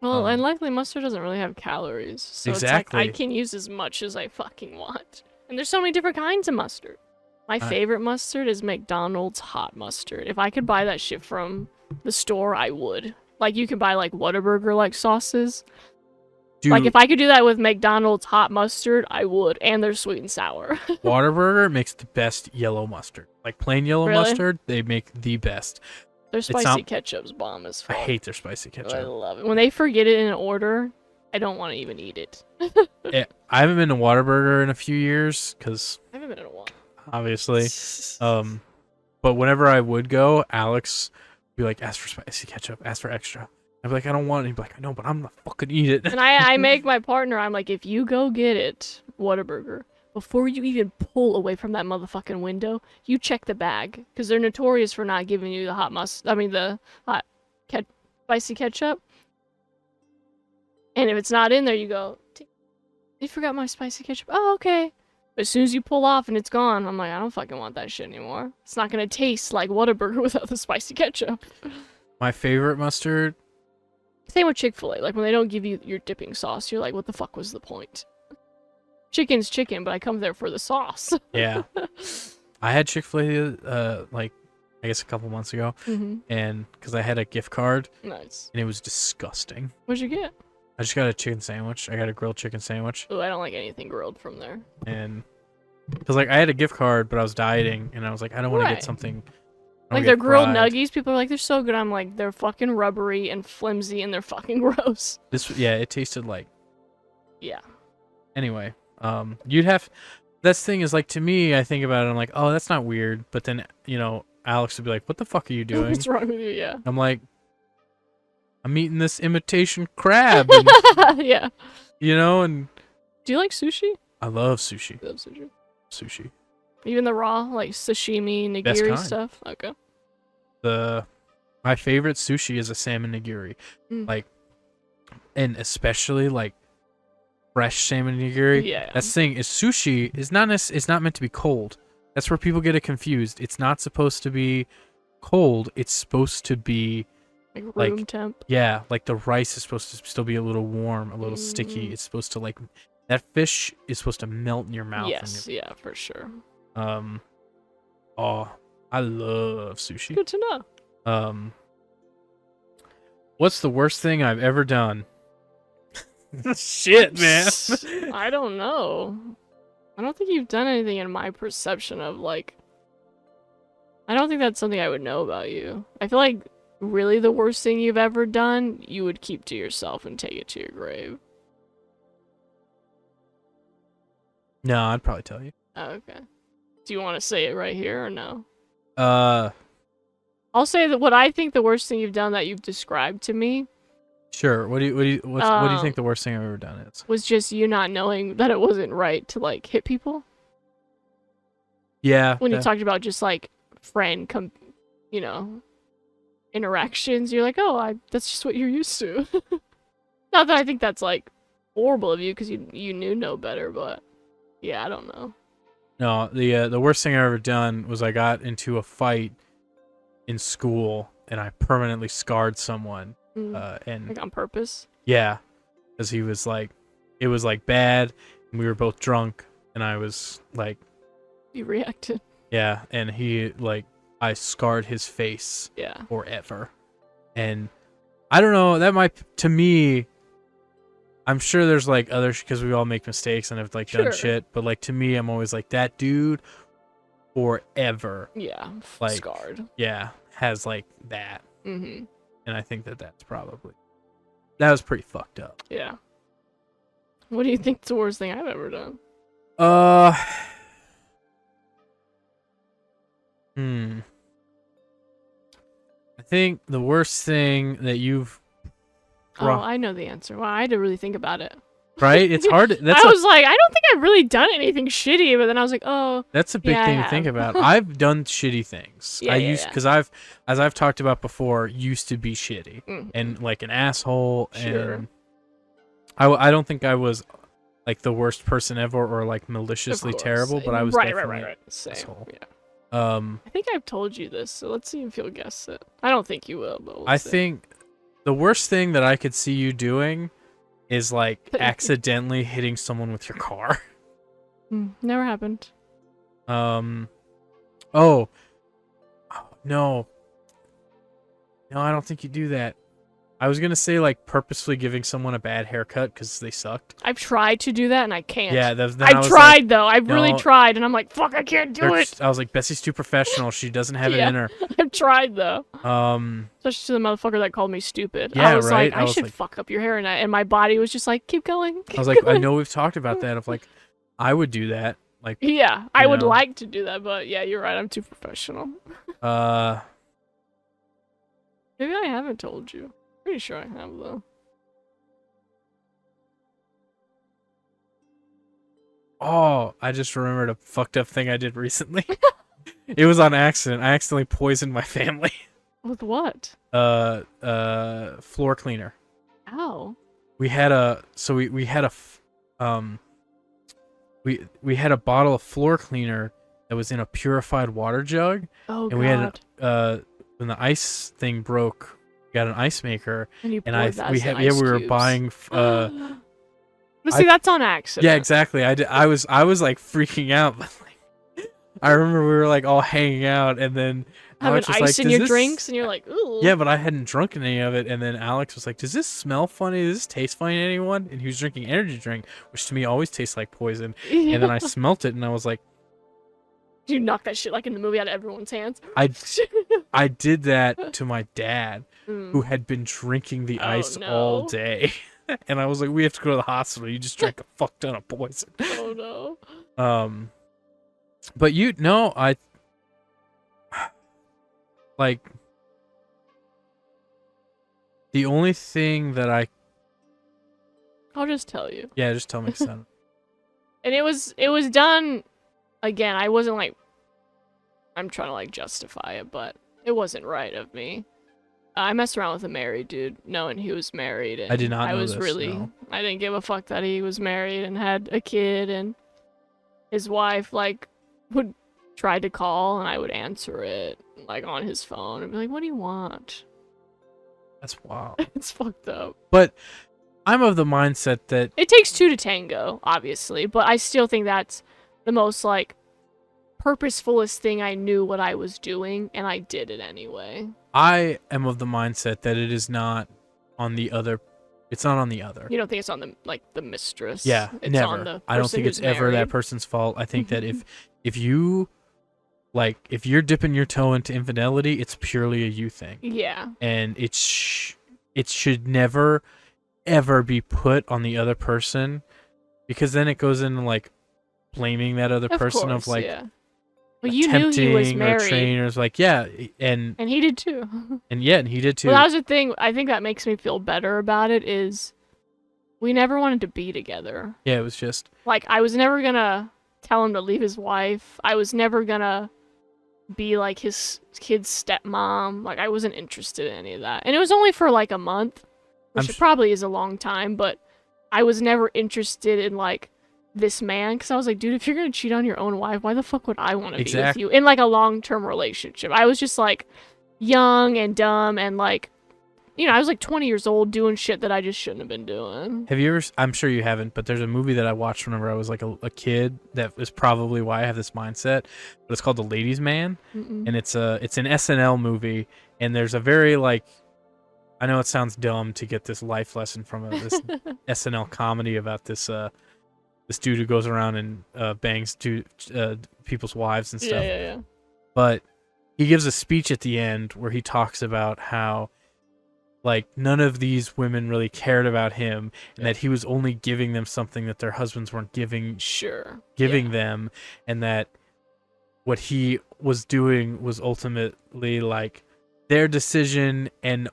Well, and luckily mustard doesn't really have calories, so Exactly. it's like I can use as much as I fucking want. And there's so many different kinds of mustard. My favorite mustard is McDonald's hot mustard. If I could buy that shit from the store, I would. Like, you can buy like Whataburger like sauces. Dude, Like, if I could do that with McDonald's hot mustard, I would. And they're sweet and sour. Whataburger makes the best yellow mustard. Like plain yellow Really? mustard, they make the best. Their It's spicy not- ketchup's bomb as I fuck. hate their spicy I ketchup. love it. When they forget it in an order, I don't want to even eat it. I haven't been to Whataburger in a few years because I haven't been in a while. obviously. But whenever I would go, Alex would be like, ask for spicy ketchup, ask for extra. I'd be like, I don't want it. He'd be like, I know, but I'm gonna fucking eat it. And I make my partner, I'm like, if you go get it, Whataburger, before you even pull away from that motherfucking window, you check the bag. Because they're notorious for not giving you the the hot spicy ketchup. And if it's not in there, you go, they forgot my spicy ketchup. Oh, okay. But as soon as you pull off and it's gone, I'm like, I don't fucking want that shit anymore. It's not going to taste like Whataburger without the spicy ketchup. My favorite mustard. Same with Chick-fil-A. Like, when they don't give you your dipping sauce, you're like, what the fuck was the point? Chicken's chicken, but I come there for the sauce. Yeah. I had Chick-fil-A like I guess a couple months ago, and because I had a gift card, Nice. and it was disgusting. What'd you get? I just got a chicken sandwich. I got a grilled chicken sandwich, Oh, I don't like anything grilled from there. and because like I had a gift card, but I was dieting, and I was like, I don't want to Right. get something. I don't Like wanna their get grilled fried. nuggies, people are like, they're so good. I'm like, they're fucking rubbery and flimsy and they're fucking gross. Yeah, it tasted like. Yeah. Anyway, you'd have. That's the thing is like to me, I think about it. I'm like, oh, that's not weird. But then Alex would be like, what the fuck are you doing? What's wrong with you? Yeah. I'm like, I'm eating this imitation crab, and, Yeah. and Do you like sushi? I love sushi. I love sushi. Sushi. Even the raw, like sashimi, Best nigiri kind. stuff. Okay. My favorite sushi is a salmon nigiri, Mm. and especially like fresh salmon nigiri. Yeah. That's the thing is sushi is not meant to be cold. That's where people get it confused. It's not supposed to be cold. It's supposed to be Like room temp. yeah, like the rice is supposed to still be a little warm, a little sticky. It's supposed to like that fish is supposed to melt in your mouth. Yes. Yeah, for sure. Oh, I love sushi. Good to know. What's the worst thing I've ever done? Shit, man. I don't know. I don't think you've done anything in my perception of like. I don't think that's something I would know about you. I feel like really the worst thing you've ever done, you would keep to yourself and take it to your grave. No, I'd probably tell you. Oh, okay. Do you want to say it right here or no? Uh, I'll say that what I think the worst thing you've done that you've described to me sure. What do you think the worst thing I've ever done is? was just you not knowing that it wasn't right to like hit people. Yeah. When you talked about just like interactions, you're like, oh, that's just what you're used to. Not that I think that's like horrible of you because you knew no better, but yeah, I don't know. No, the worst thing I ever done was I got into a fight in school and I permanently scarred someone. And Like on purpose. yeah, because it was like bad, and we were both drunk, and I was like, You reacted. yeah, and I scarred his face Yeah. forever, and I don't know, that might, to me, I'm sure there's like others because we all make mistakes and have like Sure. done shit, but like to me, I'm always like that dude forever. Yeah. Like, Scarred. yeah, has like that, Mm-hmm. and I think that was pretty fucked up. Yeah. What do you think's the worst thing I've ever done? I think the worst thing that you've Oh, I know the answer. Well, I had to really think about it. right? It's hard. I was like, I don't think I've really done anything shitty, but then I was like, oh, That's a big yeah, I thing to think have. about. I've done shitty things. Yeah, I yeah, used yeah. because as I've talked about before, used to be shitty and like an asshole. Sure. And I don't think I was like the worst person ever or like maliciously of course. terrible, but I was right. definitely Same. asshole. Yeah. I I think I've told you this, so let's see if you'll guess it. I don't think you will, but we'll I see. think the worst thing that I could see you doing is like accidentally hitting someone with your car. Never happened. Oh, no, I don't think you do that. I was gonna say like purposefully giving someone a bad haircut because they sucked. I've tried to do that and I can't. Yeah, then I've tried though. I've really no, tried, and I'm like, fuck, I can't do it. I was like, Bessie's too professional. She doesn't have it in her. I've tried though. Especially to the motherfucker that called me stupid. Yeah, I was right? like, I should fuck up your hair, and my body was just like, keep going. I was like, I know we've talked about that. Of like, I would do that. Like, Yeah, I would know. like to do that, but yeah, you're right. I'm too professional. Maybe I haven't told you. Pretty sure I have though. Oh, I just remembered a fucked up thing I did recently. It was on accident. I accidentally poisoned my family. With what? Floor cleaner. Ow. We had a bottle of floor cleaner that was in a purified water jug, Oh and god. we had when the ice thing broke, we got an ice maker, And you and poured that we as had ice we were cubes. buying But see, that's on accident. yeah, exactly. I was like freaking out, but like I remember we were like all hanging out, and then Having Alex was ice like, in your "Does this-" drinks, and you're like, ooh. Yeah, but I hadn't drunken any of it, and then Alex was like, "Does this smell funny? Does this taste funny to anyone?" And he was drinking energy drink, which to me always tastes like poison. And then I smelt it, and I was like, You knock that shit like in the movie out of everyone's hands. I did that to my dad, Mm. who had been drinking the Oh, ice all no. day. And I was like, we have to go to the hospital. You just drank a fuck ton of poison. Oh no. But I like the only thing that I'll just tell you. yeah, just tell me, son. And it was done again. I wasn't like I'm trying to like justify it, but it wasn't right of me. I messed around with a married dude, knowing he was married, and I did not I know was this, really no. I didn't give a fuck that he was married and had a kid, and his wife like would try to call, and I would answer it like on his phone and be like, "What do you want?" That's wild. It's fucked up. But I'm of the mindset that It takes two to tango, obviously, but I still think that's the most like purposefullest thing. I knew what I was doing, and I did it anyway. I am of the mindset that it is not on the other. It's not on the other. You don't think it's on the like the mistress? Yeah, It's never. on the I don't person think it's who's ever that married. person's fault. I think that if you like if you're dipping your toe into infidelity, it's purely a you thing, Yeah. and it should never ever be put on the other person, because then it goes into like blaming that other person course, of like yeah. Well, you knew he was tempting or married, trainers, like yeah, and and he did too. and he did too. Well, that was the thing. I think that makes me feel better about it is we never wanted to be together. Yeah, it was just Like, I was never gonna tell him to leave his wife. I was never gonna be like his kid's stepmom. Like, I wasn't interested in any of that. And it was only for like a month, which probably is a long time, but I was never interested in like this man, because I was like, dude, if you're gonna cheat on your own wife, why the fuck would I want to be with you in like a long-term relationship? I was just like young and dumb, and like, you know, I was like 20 years old doing shit that I just shouldn't have been doing. Have you ever? I'm sure you haven't, but there's a movie that I watched whenever I was like a kid that was probably why I have this mindset. But it's called The Ladies' Man, and it's an SNL movie, and there's a very like, I know it sounds dumb to get this life lesson from this SNL comedy about this this dude who goes around and bangs people's wives and stuff. Yeah. But he gives a speech at the end where he talks about how like none of these women really cared about him, and that he was only giving them something that their husbands weren't giving them, and that what he was doing was ultimately like their decision, and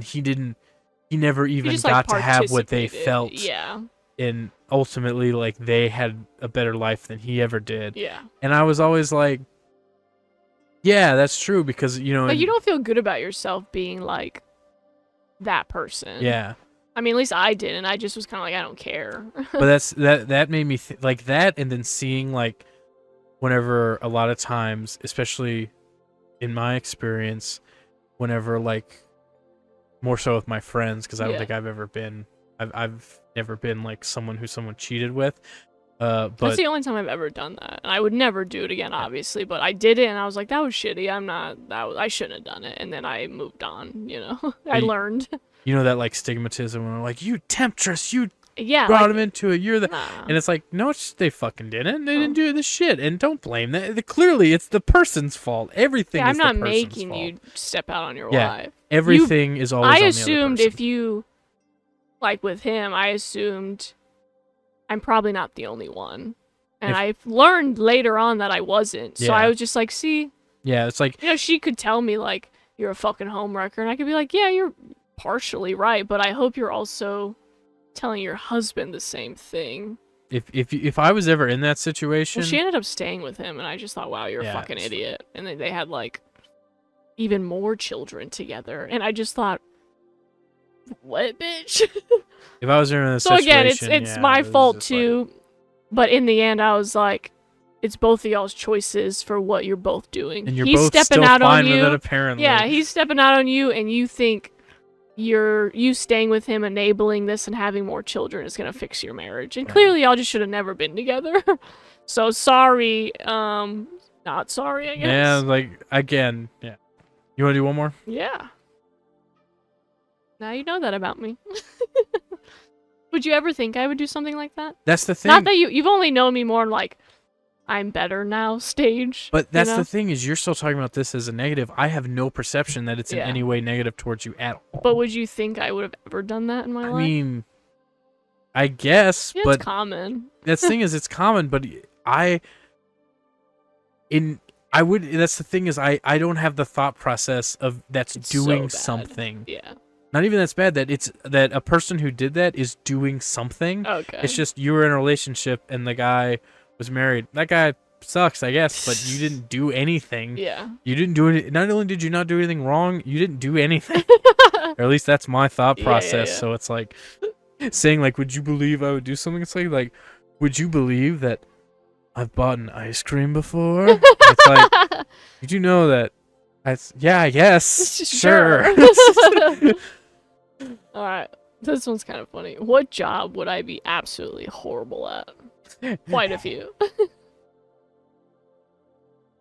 he never even just, got like, to have what they participated. felt. Yeah. And ultimately like they had a better life than he ever did. Yeah. And I was always like, yeah, that's true, because But you don't feel good about yourself being like that person. Yeah. I mean, at least I didn't. I just was kind of like, I don't care. But that made me like that, and then seeing like whenever a lot of times, especially in my experience, whenever like more so with my friends, because I don't think I've ever been I've never been like someone who someone cheated with. But that's the only time I've ever done that. And I would never do it again, obviously. But I did it, and I was like, that was shitty. I shouldn't have done it. And then I moved on. You know, I learned. You know that like stigmatism when they're like, you temptress, you brought like, him into it. You're the nah. And it's like, no, they fucking didn't. They didn't do this shit, and don't blame that. Clearly, it's the person's fault. Everything. Yeah, is I'm not the person's making fault. you step out on your wife. Everything is always. I on assumed the other person. if you, like with him, I assumed I'm probably not the only one. And I learned later on that I wasn't. So I was just like, see. Yeah, it's like. You know, she could tell me, like, you're a fucking homewrecker. And I could be like, yeah, you're partially right. But I hope you're also telling your husband the same thing. If I was ever in that situation. Well, she ended up staying with him. And I just thought, wow, you're a fucking idiot. And then they had, like, even more children together. And I just thought, what, bitch? If I was ever in this so situation. again, it's my fault too. Like... But in the end, I was like, it's both of y'all's choices for what you're both doing. And you're he's both stepping still out fine on you. with it, apparently. Yeah, he's stepping out on you, and you think you staying with him, enabling this, and having more children is gonna fix your marriage. And clearly, y'all just should have never been together. So sorry. Not sorry, I guess. Yeah, like again, yeah. You want to do one more? Yeah. Now you know that about me. Would you ever think I would do something like that? That's the thing. Not that you've only known me more like I'm better now stage. But that's you know? the thing is you're still talking about this as a negative. I have no perception that it's in Yeah. any way negative towards you at all. But would you think I would have ever done that in my I life? mean, I guess, Yeah, but it's common. that's the thing is it's common, but I would that's the thing is I don't have the thought process of that's It's so doing bad. something. Yeah. Not even that's bad, that it's that a person who did that is doing something. Okay. It's just you were in a relationship and the guy was married. That guy sucks, I guess, but you didn't do anything. Yeah. You didn't do it. Not only did you not do anything wrong, you didn't do anything. Or at least that's my thought Yeah, process. yeah. So it's like saying like, would you believe I would do something? It's like, would you believe that I've bought an ice cream before? It's like, did you know that? Yeah, I guess. Sure. All right. This one's kind of funny. What job would I be absolutely horrible at? Quite a few.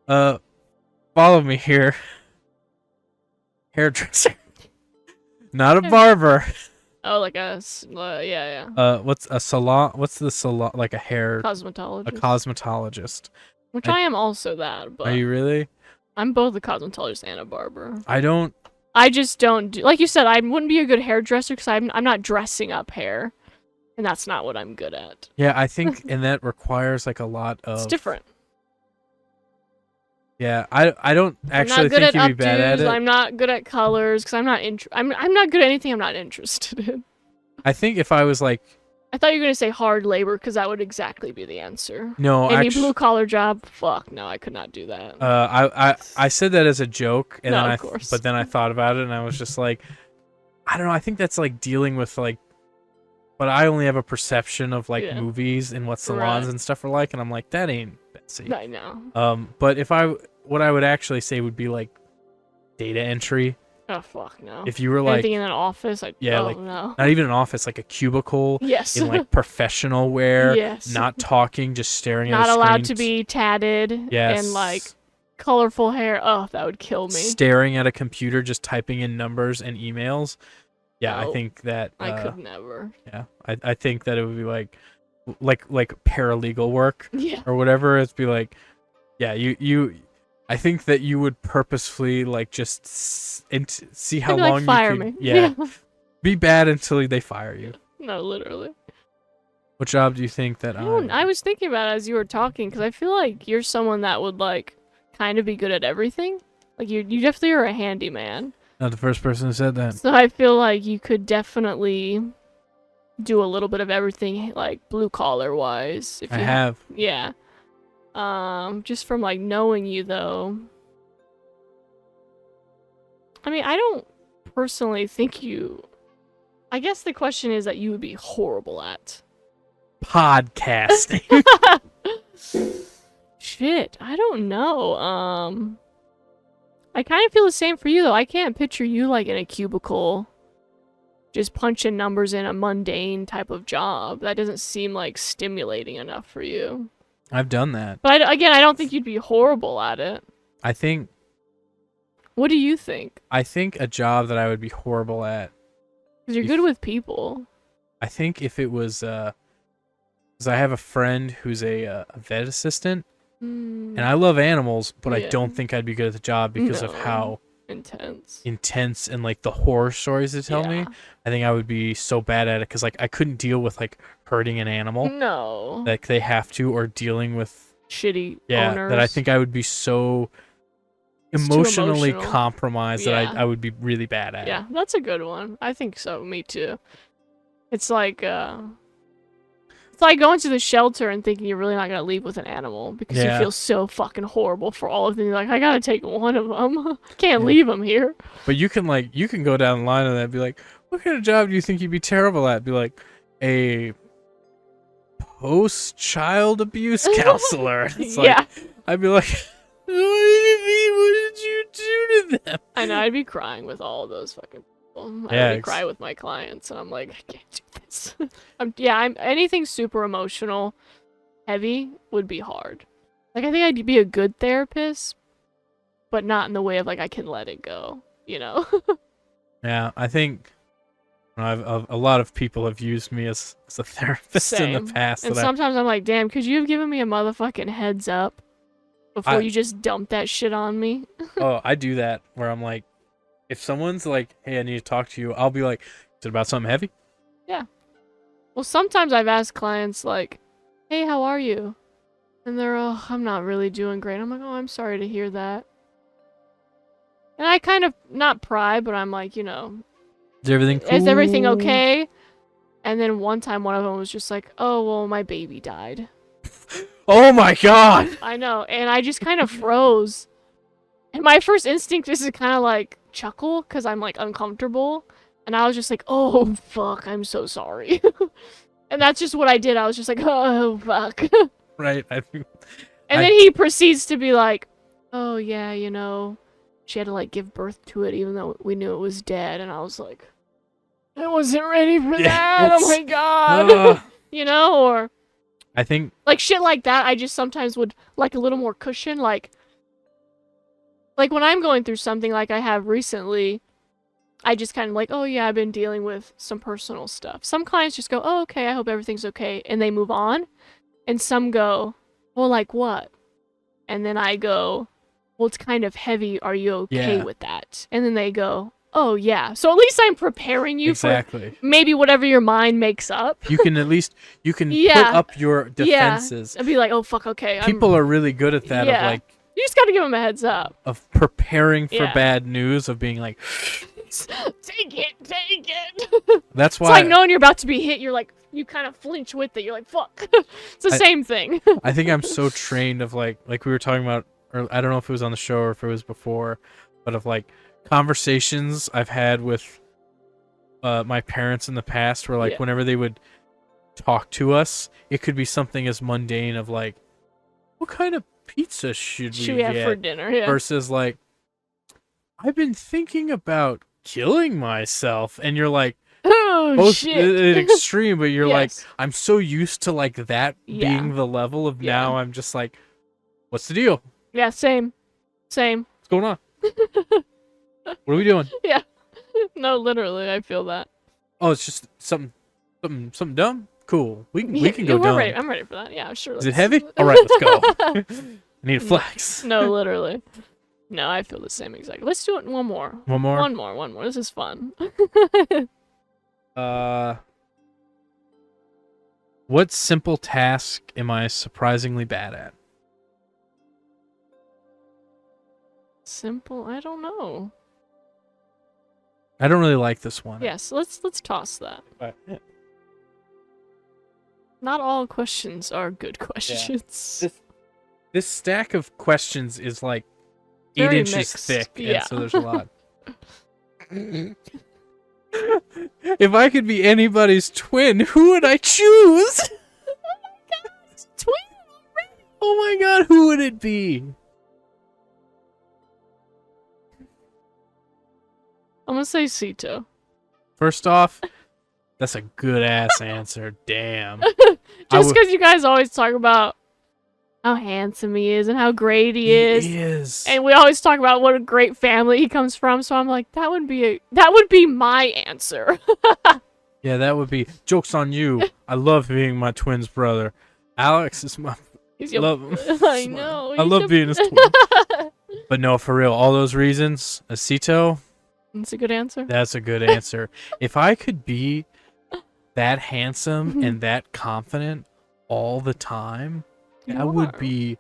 Follow me here. Hairdresser. Not a barber. Oh, like yeah. What's a salon? What's the salon? Like a hair, Cosmetologist. a cosmetologist. Which I am also that, but Are you really? I'm both a cosmetologist and a barber. I don't. I just don't do, like you said, I wouldn't be a good hairdresser because I'm not dressing up hair, and that's not what I'm good at. Yeah, I think, and that requires like a lot of. It's different. Yeah, I don't actually I'm not good think at you'd be bad at updos. it. I'm not good at colors because I'm not good at anything I'm not interested in. I think if I was like, I thought you were gonna say hard labor because that would exactly be the answer. no, Any actually, blue collar job? Fuck no, I could not do that. I said that as a joke, and No, then of course. but then I thought about it, and I was just like, I don't know. I think that's like dealing with like, but I only have a perception of like Yeah. movies and what salons Right. and stuff are like, and I'm like, that ain't Betsy. I know. But if what I would actually say would be like data entry. Oh fuck no. If you were like, anything in an office, Yeah, oh like- no. not even an office, like a cubicle Yes. in like professional wear, Yes. not talking, just staring at Not a allowed to screen, be tatted Yes. and like colorful hair. Oh, that would kill me. staring at a computer, just typing in numbers and emails. Yeah, I No, think that. I could never. Yeah, I think that it would be like paralegal work Yeah. or whatever. It'd be like, yeah, you. I think that you would purposefully like just see how Maybe, long like, fire you me. could. Yeah, be bad until they fire you. No, literally. What job do you think that I was thinking about it as you were talking because I feel like you're someone that would like kind of be good at everything. Like you definitely are a handyman. Not the first person who said that. So I feel like you could definitely do a little bit of everything, like blue collar wise. If I you have. Yeah. Just from like knowing you though. I mean, I don't personally think you. I guess the question is that you would be horrible at. Podcasting. Shit, I don't know. I kind of feel the same for you though. I can't picture you like in a cubicle just punching numbers in a mundane type of job. That doesn't seem like stimulating enough for you. I've done that. But again, I don't think you'd be horrible at it. I think What do you think? a job that I would be horrible at. Because you're good with people. I think if it was because I have a friend who's a vet assistant, and I love animals, but I Yeah. don't think I'd be good at the job because of No. how Intense. intense and like the horror stories they tell me. Yeah. I think I would be so bad at it because like I couldn't deal with like hurting an animal No. like they have to, or dealing with Shitty that I owners. think I would be so It's too emotionally emotional. compromised Yeah. that I would be really bad at. Yeah, that's a good one. I think so. Me too. It's like going to the shelter and thinking you're really not gonna leave with an animal because you Yeah. feel so fucking horrible for all of them. You're like, I gotta take one of them. Can't Yeah. leave them here. But you can go down the line of that and be like, what kind of job do you think you'd be terrible at? Be like, a post-child abuse counselor. It's like, Yeah, I'd be like, what do you mean? What did you do to them? I know. I'd be crying with all of those fucking people. I Yeah, already cry with my clients, and I'm like, I can't do this. I'm anything super emotional heavy would be hard. Like, I think I'd be a good therapist, but not in the way of, like, I can let it go, you know? Yeah, I think a lot of people have used me as a therapist in Same. the past. And that sometimes I'm like, damn, could you have given me a motherfucking heads up before you just dump that shit on me? I do that where I'm like, if someone's like, hey, I need to talk to you, I'll be like, is it about something heavy? Yeah. Well, sometimes I've asked clients, like, hey, how are you? And they're, oh, I'm not really doing great. I'm like, oh, I'm sorry to hear that. And I kind of, not pry, but I'm like, you know, Is everything cool? is everything okay? And then one time one of them was just like, oh, well, my baby died. Oh my god! I know. And I just kind of froze. And my first instinct is to kind of like chuckle because I'm like uncomfortable. And I was just like, oh, fuck, I'm so sorry. And that's just what I did. I was just like, oh, fuck. Right. And then he proceeds to be like, oh, yeah, you know, she had to like give birth to it even though we knew it was dead. And I was like, I wasn't ready for that. Oh my god. You know, or I think like shit like that. I just sometimes would like a little more cushion. Like when I'm going through something like I have recently, I just kind of like, oh yeah, I've been dealing with some personal stuff. Some clients just go, oh, okay, I hope everything's okay. And they move on. And some go, well, like what? And then I go, well, it's kind of heavy. Are you okay with that? And then they go, oh, yeah. So at least I'm preparing you for maybe whatever your mind makes up. You can at least, put up your defenses. And be like, oh, fuck, okay. People are really good at that of like. You just gotta give them a heads up. Of preparing for bad news, of being like. Take it. That's why. It's like knowing you're about to be hit, you're like, you kind of flinch with it. You're like, fuck. It's the same thing. I think I'm so trained of like we were talking about, or I don't know if it was on the show or if it was before, but of like conversations I've had with my parents in the past where like whenever they would talk to us, it could be something as mundane of like, what kind of pizza should we have for dinner? Yeah. Versus like, I've been thinking about killing myself, and you're like, oh both shit, extreme, but you're like, I'm so used to like that being the level of now. I'm just like, what's the deal? Yeah, same. What's going on? What are we doing? Yeah, no, literally, I feel that. Oh, it's just something dumb. Cool, we can go dumb. Ready. I'm ready for that. Yeah, sure. Is it heavy? All right, let's go. I need a flex. No, literally. No, I feel the same exactly. Let's do it one more. One more. This is fun. What simple task am I surprisingly bad at? Simple? I don't know. I don't really like this one. Yes, let's toss that. Right. Yeah. Not all questions are good questions. Yeah. This stack of questions is like 8 Very inches mixed. thick, Yeah. and so there's a lot. If I could be anybody's twin, who would I choose? Oh my god, it's a twin already. Oh my god, who would it be? I'm gonna say Sito. First off, that's a good ass answer. Damn. Just because you guys always talk about how handsome he is and how great he is. He is. And we always talk about what a great family he comes from, so I'm like, that would be my answer. Yeah, that would be. Joke's on you. I love being my twin's brother. Alex is my. Love him. I know. I love being his twin. But no, for real, all those reasons, Acito. That's a good answer. That's a good answer. If I could be that handsome and that confident all the time, that would be.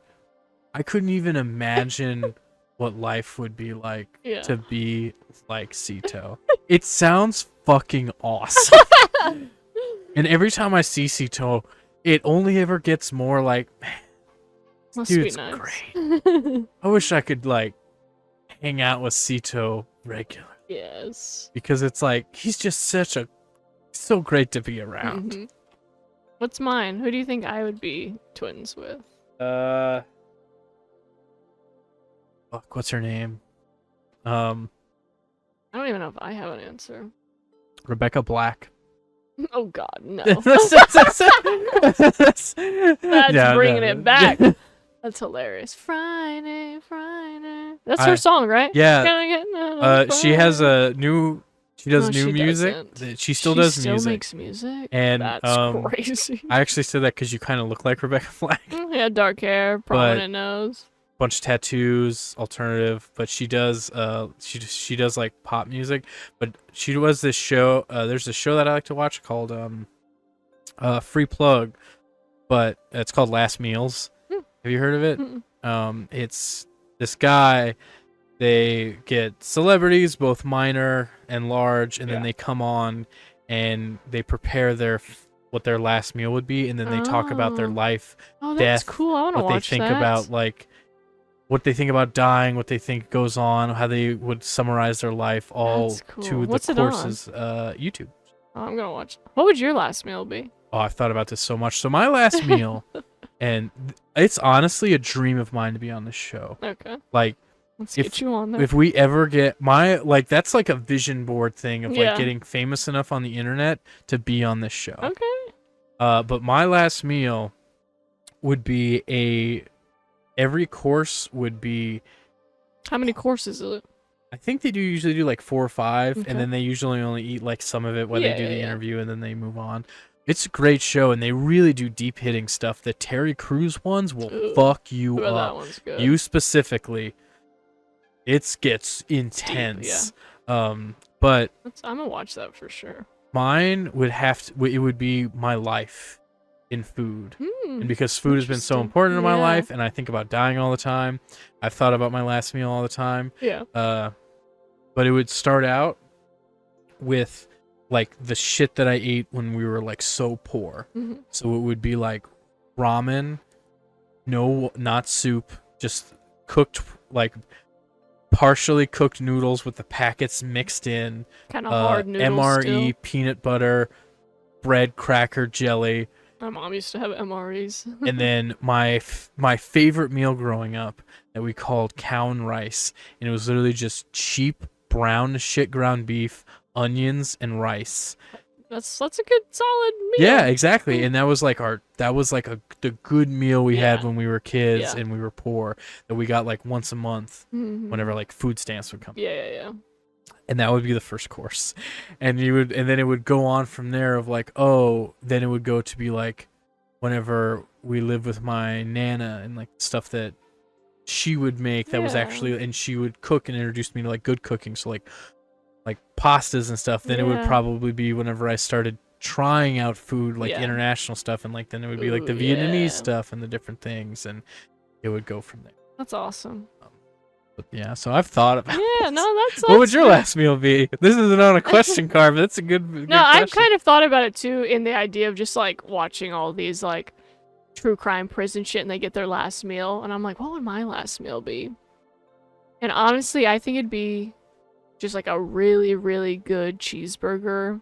I couldn't even imagine what life would be like to be like Cito. It sounds fucking awesome. And every time I see Cito, it only ever gets more like, man, this dude's great. I wish I could like hang out with Cito regularly. Yes. Because it's like, he's just so great to be around. Mm-hmm. What's mine? Who do you think I would be twins with? Fuck, what's her name? I don't even know if I have an answer. Rebecca Black. Oh God, no. That's That's bringing it back. That's hilarious. Friday, Friday. That's her song, right? Yeah. Gonna get another She has Friday. a new. She does No, new she music. doesn't. She still does still music. makes music. And That's crazy. I actually said that because you kind of look like Rebecca Flack. Yeah, dark hair, prominent nose. Bunch of tattoos, alternative, but she does she does like pop music. But she was this show. There's a show that I like to watch called Free Plug, but it's called Last Meals. Have you heard of it? It's this guy. They get celebrities, both minor and large, and then they come on and they prepare what their last meal would be, and then they talk about their life, that's death, cool. I want to what they watch think that. about, like what they think about dying, what they think goes on, how they would summarize their life, all That's cool. to What's the it on? courses. YouTube. Oh, I'm gonna watch. What would your last meal be? Oh, I've thought about this so much. So my last meal, and it's honestly a dream of mine to be on this show. Okay. Like, Let's get you on there. if we ever get that's like a vision board thing of like getting famous enough on the internet to be on this show. Okay. But my last meal would be every course would be. How many courses is it? I think they usually do like 4 or 5, Okay. and then they usually only eat like some of it when they do the interview, and then they move on. It's a great show, and they really do deep hitting stuff. The Terry Crews ones will fuck you up. That one's good. You specifically. It gets intense. But I'm gonna watch that for sure. mine would it would be my life in food. And because food has been so important in my life, and I think about dying all the time, I've thought about my last meal all the time. Yeah. But it would start out with like the shit that I ate when we were like so poor. So it would be like ramen, not soup, just cooked, like partially cooked noodles with the packets mixed in, kind of hard noodles. MRE, still. peanut butter, bread, cracker, jelly. My mom used to have MREs. And then my favorite meal growing up that we called cow and rice, and it was literally just cheap brown shit ground beef, onions, and rice. That's a good solid meal. Yeah, exactly. And that was like the good meal we had when we were kids and we were poor, that we got like once a month whenever like food stamps would come. Yeah. And that would be the first course. And then it would go on from there of like, then it would go to be like whenever we lived with my Nana and like stuff that she would make that was actually, and she would cook and introduce me to like good cooking. So like pastas and stuff. Then it would probably be whenever I started trying out food, like international stuff, and like then it would be like the Vietnamese stuff and the different things, and it would go from there. That's awesome. But yeah, so I've thought about that's what would your last meal be? This isn't on a question card, but that's a good No, question. I've kind of thought about it too, in the idea of just like watching all these like true crime prison shit, and they get their last meal, and I'm like, what would my last meal be? And honestly, I think it'd be just like a really, really good cheeseburger,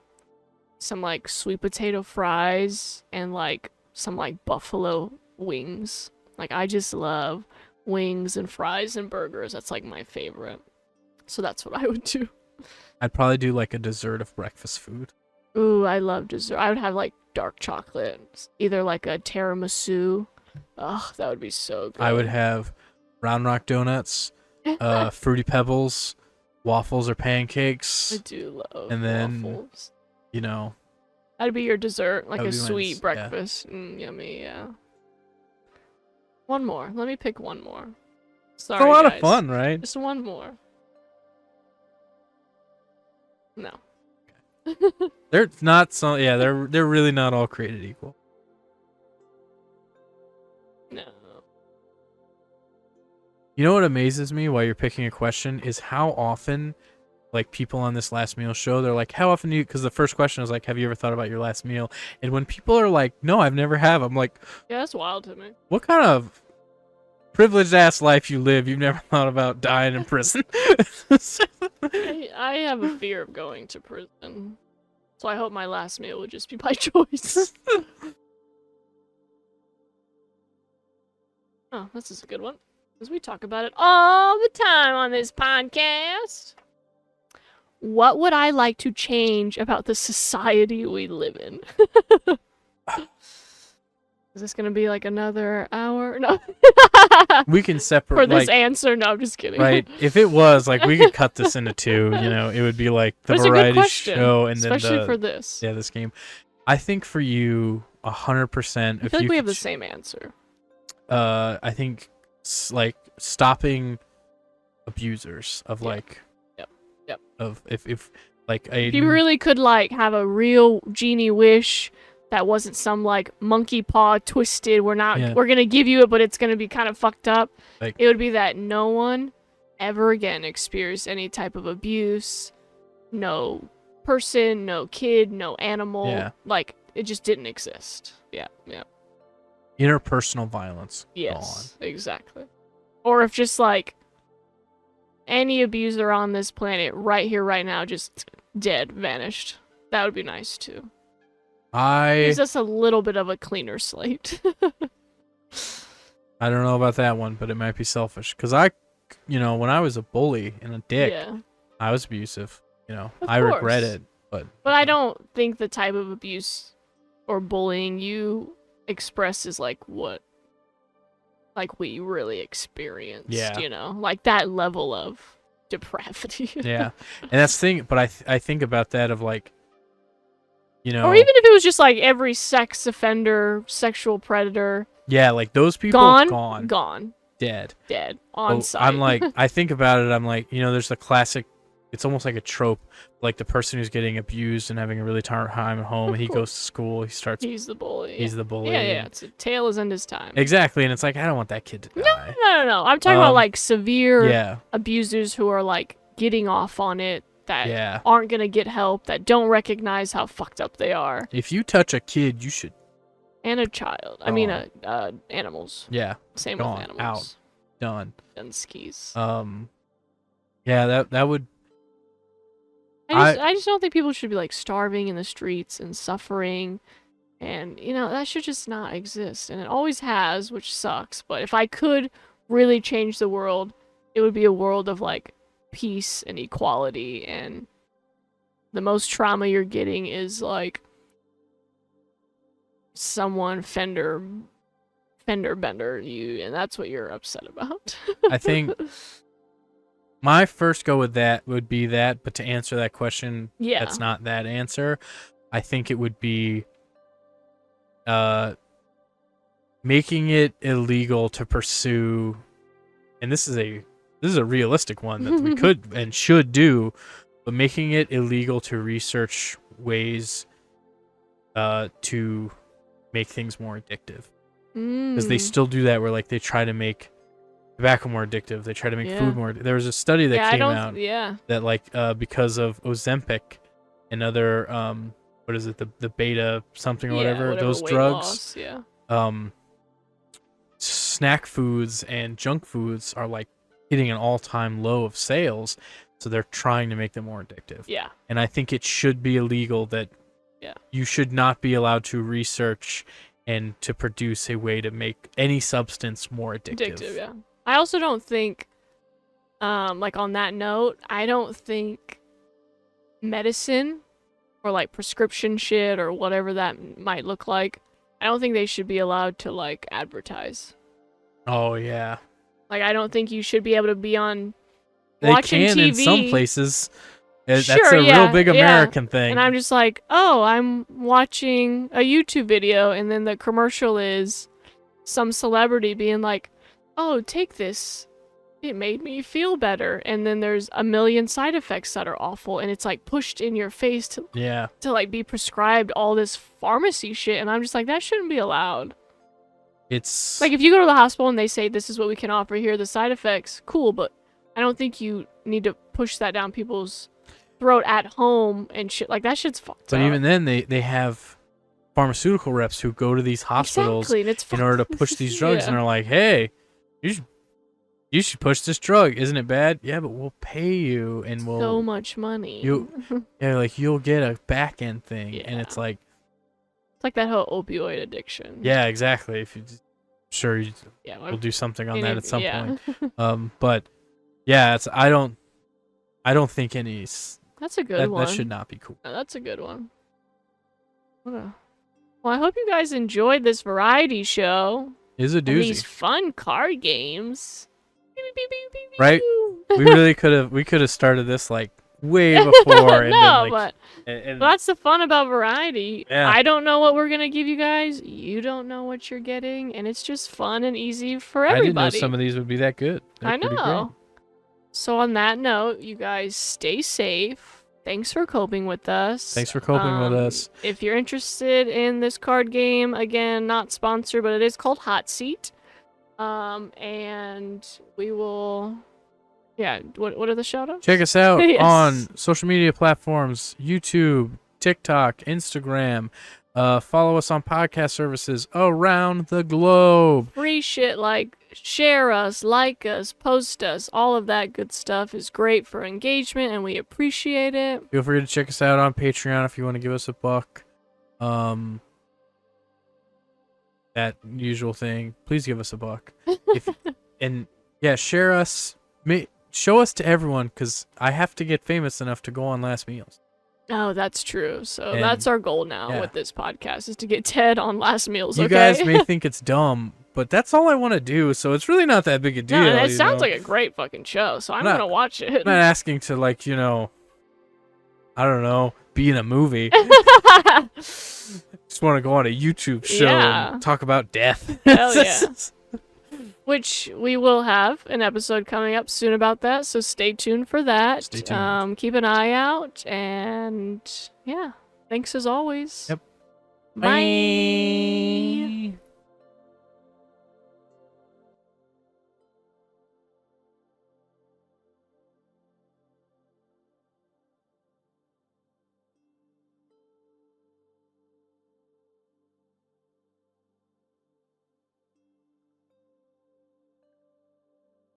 some like sweet potato fries, and like some like buffalo wings. Like, I just love wings and fries and burgers. That's like my favorite. So that's what I would do. I'd probably do like a dessert of breakfast food. Ooh, I love dessert. I would have like dark chocolate, either like a tiramisu. Ugh, that would be so good. I would have Round Rock donuts, Fruity Pebbles, waffles or pancakes. I do love and then, waffles. You know, that'd be your dessert, like that a would be sweet breakfast. Yummy, yeah. One more. Let me pick one more. Sorry, it's a lot guys. of fun, right? Just one more. No. They're not so. Yeah, they're really not all created equal. No. You know what amazes me while you're picking a question is how often, like, people on this last meal show, they're like, how often do you, because the first question is like, have you ever thought about your last meal? And when people are like, no, I've never have, I'm like, Yeah, that's wild to me. what kind of privileged ass life you live? You've never thought about dying in prison. I have a fear of going to prison. So I hope my last meal would just be by choice. Oh, this is a good one. Because we talk about it all the time on this podcast. what would I like to change about the society we live in? Is this gonna be like another hour? No. We can For separate this like answer, no, I'm just kidding. right. If it was like we could cut this into two, it would be like the But it's a good variety question, show and especially then for this. this game. I think for you 100%. I feel like we have the same answer. I think like stopping abusers of like Yep. of if like a If you really could like have a real genie wish that wasn't some like monkey paw twisted, we're gonna give you it, but it's gonna be kind of fucked up. Like, it would be that no one ever again experience any type of abuse. No person, no kid, no animal. Yeah. Like it just didn't exist. Yeah. interpersonal violence. Yes, exactly. Or if just like any abuser on this planet right here, right now, just dead, vanished. That would be nice too. Gives us a little bit of a cleaner slate. I don't know about that one, but it might be selfish. Because when I was a bully and a dick, I was abusive. I regret it. But I don't think the type of abuse or bullying you express is like what we really experienced. Yeah. Like that level of depravity. yeah. And that's the thing. But I think about that of like, or even if it was just like every sex offender, sexual predator. Yeah, like those people gone. Dead. On site. I'm like, I think about it, I'm like, there's the classic, it's almost like a trope, like the person who's getting abused and having a really hard time at home, and he goes to school, he's the bully. Yeah, it's a tale as end his time. Exactly, and it's like, I don't want that kid to die. No. I'm talking about like severe Yeah. abusers who are like getting off on it, that Yeah. aren't gonna get help, that don't recognize how fucked up they are. If you touch a kid, you should. And a child. I mean, animals. Yeah. Same Gone. with animals. Out. Done. And skis. Yeah, that would. I just don't think people should be like starving in the streets and suffering, and that should just not exist. And it always has, which sucks. But if I could really change the world, it would be a world of like peace and equality. And the most trauma you're getting is like someone fender bender you, and that's what you're upset about. I think my first go with that would be that, but to answer that question, that's not that answer. I think it would be making it illegal to pursue, and this is a realistic one that we could and should do, but making it illegal to research ways to make things more addictive. Because they still do that where like they try to make tobacco more addictive, they try to make food more. There was a study that came out that like because of Ozempic and other what is it, the beta something or whatever those drugs snack foods and junk foods are like hitting an all-time low of sales, so they're trying to make them more addictive. And I think it should be illegal that you should not be allowed to research and to produce a way to make any substance more addictive. I also don't think, like on that note, I don't think medicine or like prescription shit or whatever that might look like, I don't think they should be allowed to like advertise. Oh yeah. Like I don't think you should be able to be on they watching can TV. In some places. That's sure, a real big American thing. And I'm just like, oh, I'm watching a YouTube video, and then the commercial is some celebrity being like, oh, take this. It made me feel better. And then there's a million side effects that are awful, and it's like pushed in your face to like be prescribed all this pharmacy shit. And I'm just like, that shouldn't be allowed. It's like if you go to the hospital and they say this is what we can offer, here are the side effects, cool, but I don't think you need to push that down people's throat at home and shit. Like that shit's fucked up. But even then they have pharmaceutical reps who go to these hospitals and it's in order to push these drugs and they're like, hey, you should push this drug, isn't it bad? Yeah, but we'll pay you and we'll so much money. You'll get a back end thing. And it's like that whole opioid addiction. Yeah, exactly. If you we'll do something on that at some point. But yeah, I don't think any That's a good one. That should not be cool. That's a good one. Well, I hope you guys enjoyed this variety show. It's a And doozy. these fun card games. Right? We really could have started this like way before. And No, then, like, but and that's the fun about variety. Yeah. I don't know what we're gonna give you guys. You don't know what you're getting, and it's just fun and easy for I everybody. didn't know some of these would be that good. They're I pretty know. So on that note, you guys stay safe. Thanks for coping with us. Thanks for coping with us. If you're interested in this card game, again, not sponsored, but it is called Hot Seat. And we will, yeah. What are the shoutouts? Check us out Yes. on social media platforms: YouTube, TikTok, Instagram. Follow us on podcast services around the globe. Free shit like share us, like us, post us. All of that good stuff is great for engagement, and we appreciate it. Feel free to check us out on Patreon if you want to give us a buck. That usual thing. Please give us a buck. And yeah, share us. Show us to everyone, because I have to get famous enough to go on Last Meals. Oh, that's true. So And- that's our goal now yeah. with this podcast, is to get Ted on Last Meals. You Okay? guys may think it's dumb, but that's all I want to do, so it's really not that big a deal. No, it you sounds know? like a great fucking show. So I'm Not- gonna watch it. I'm not asking to, like, you know, I don't know, be in a movie. Just want to go on a YouTube show Yeah. and talk about death. Hell yeah. Which we will have an episode coming up soon about that, so stay tuned for that. Stay tuned. Keep an eye out, and yeah, thanks as always. Yep. Bye.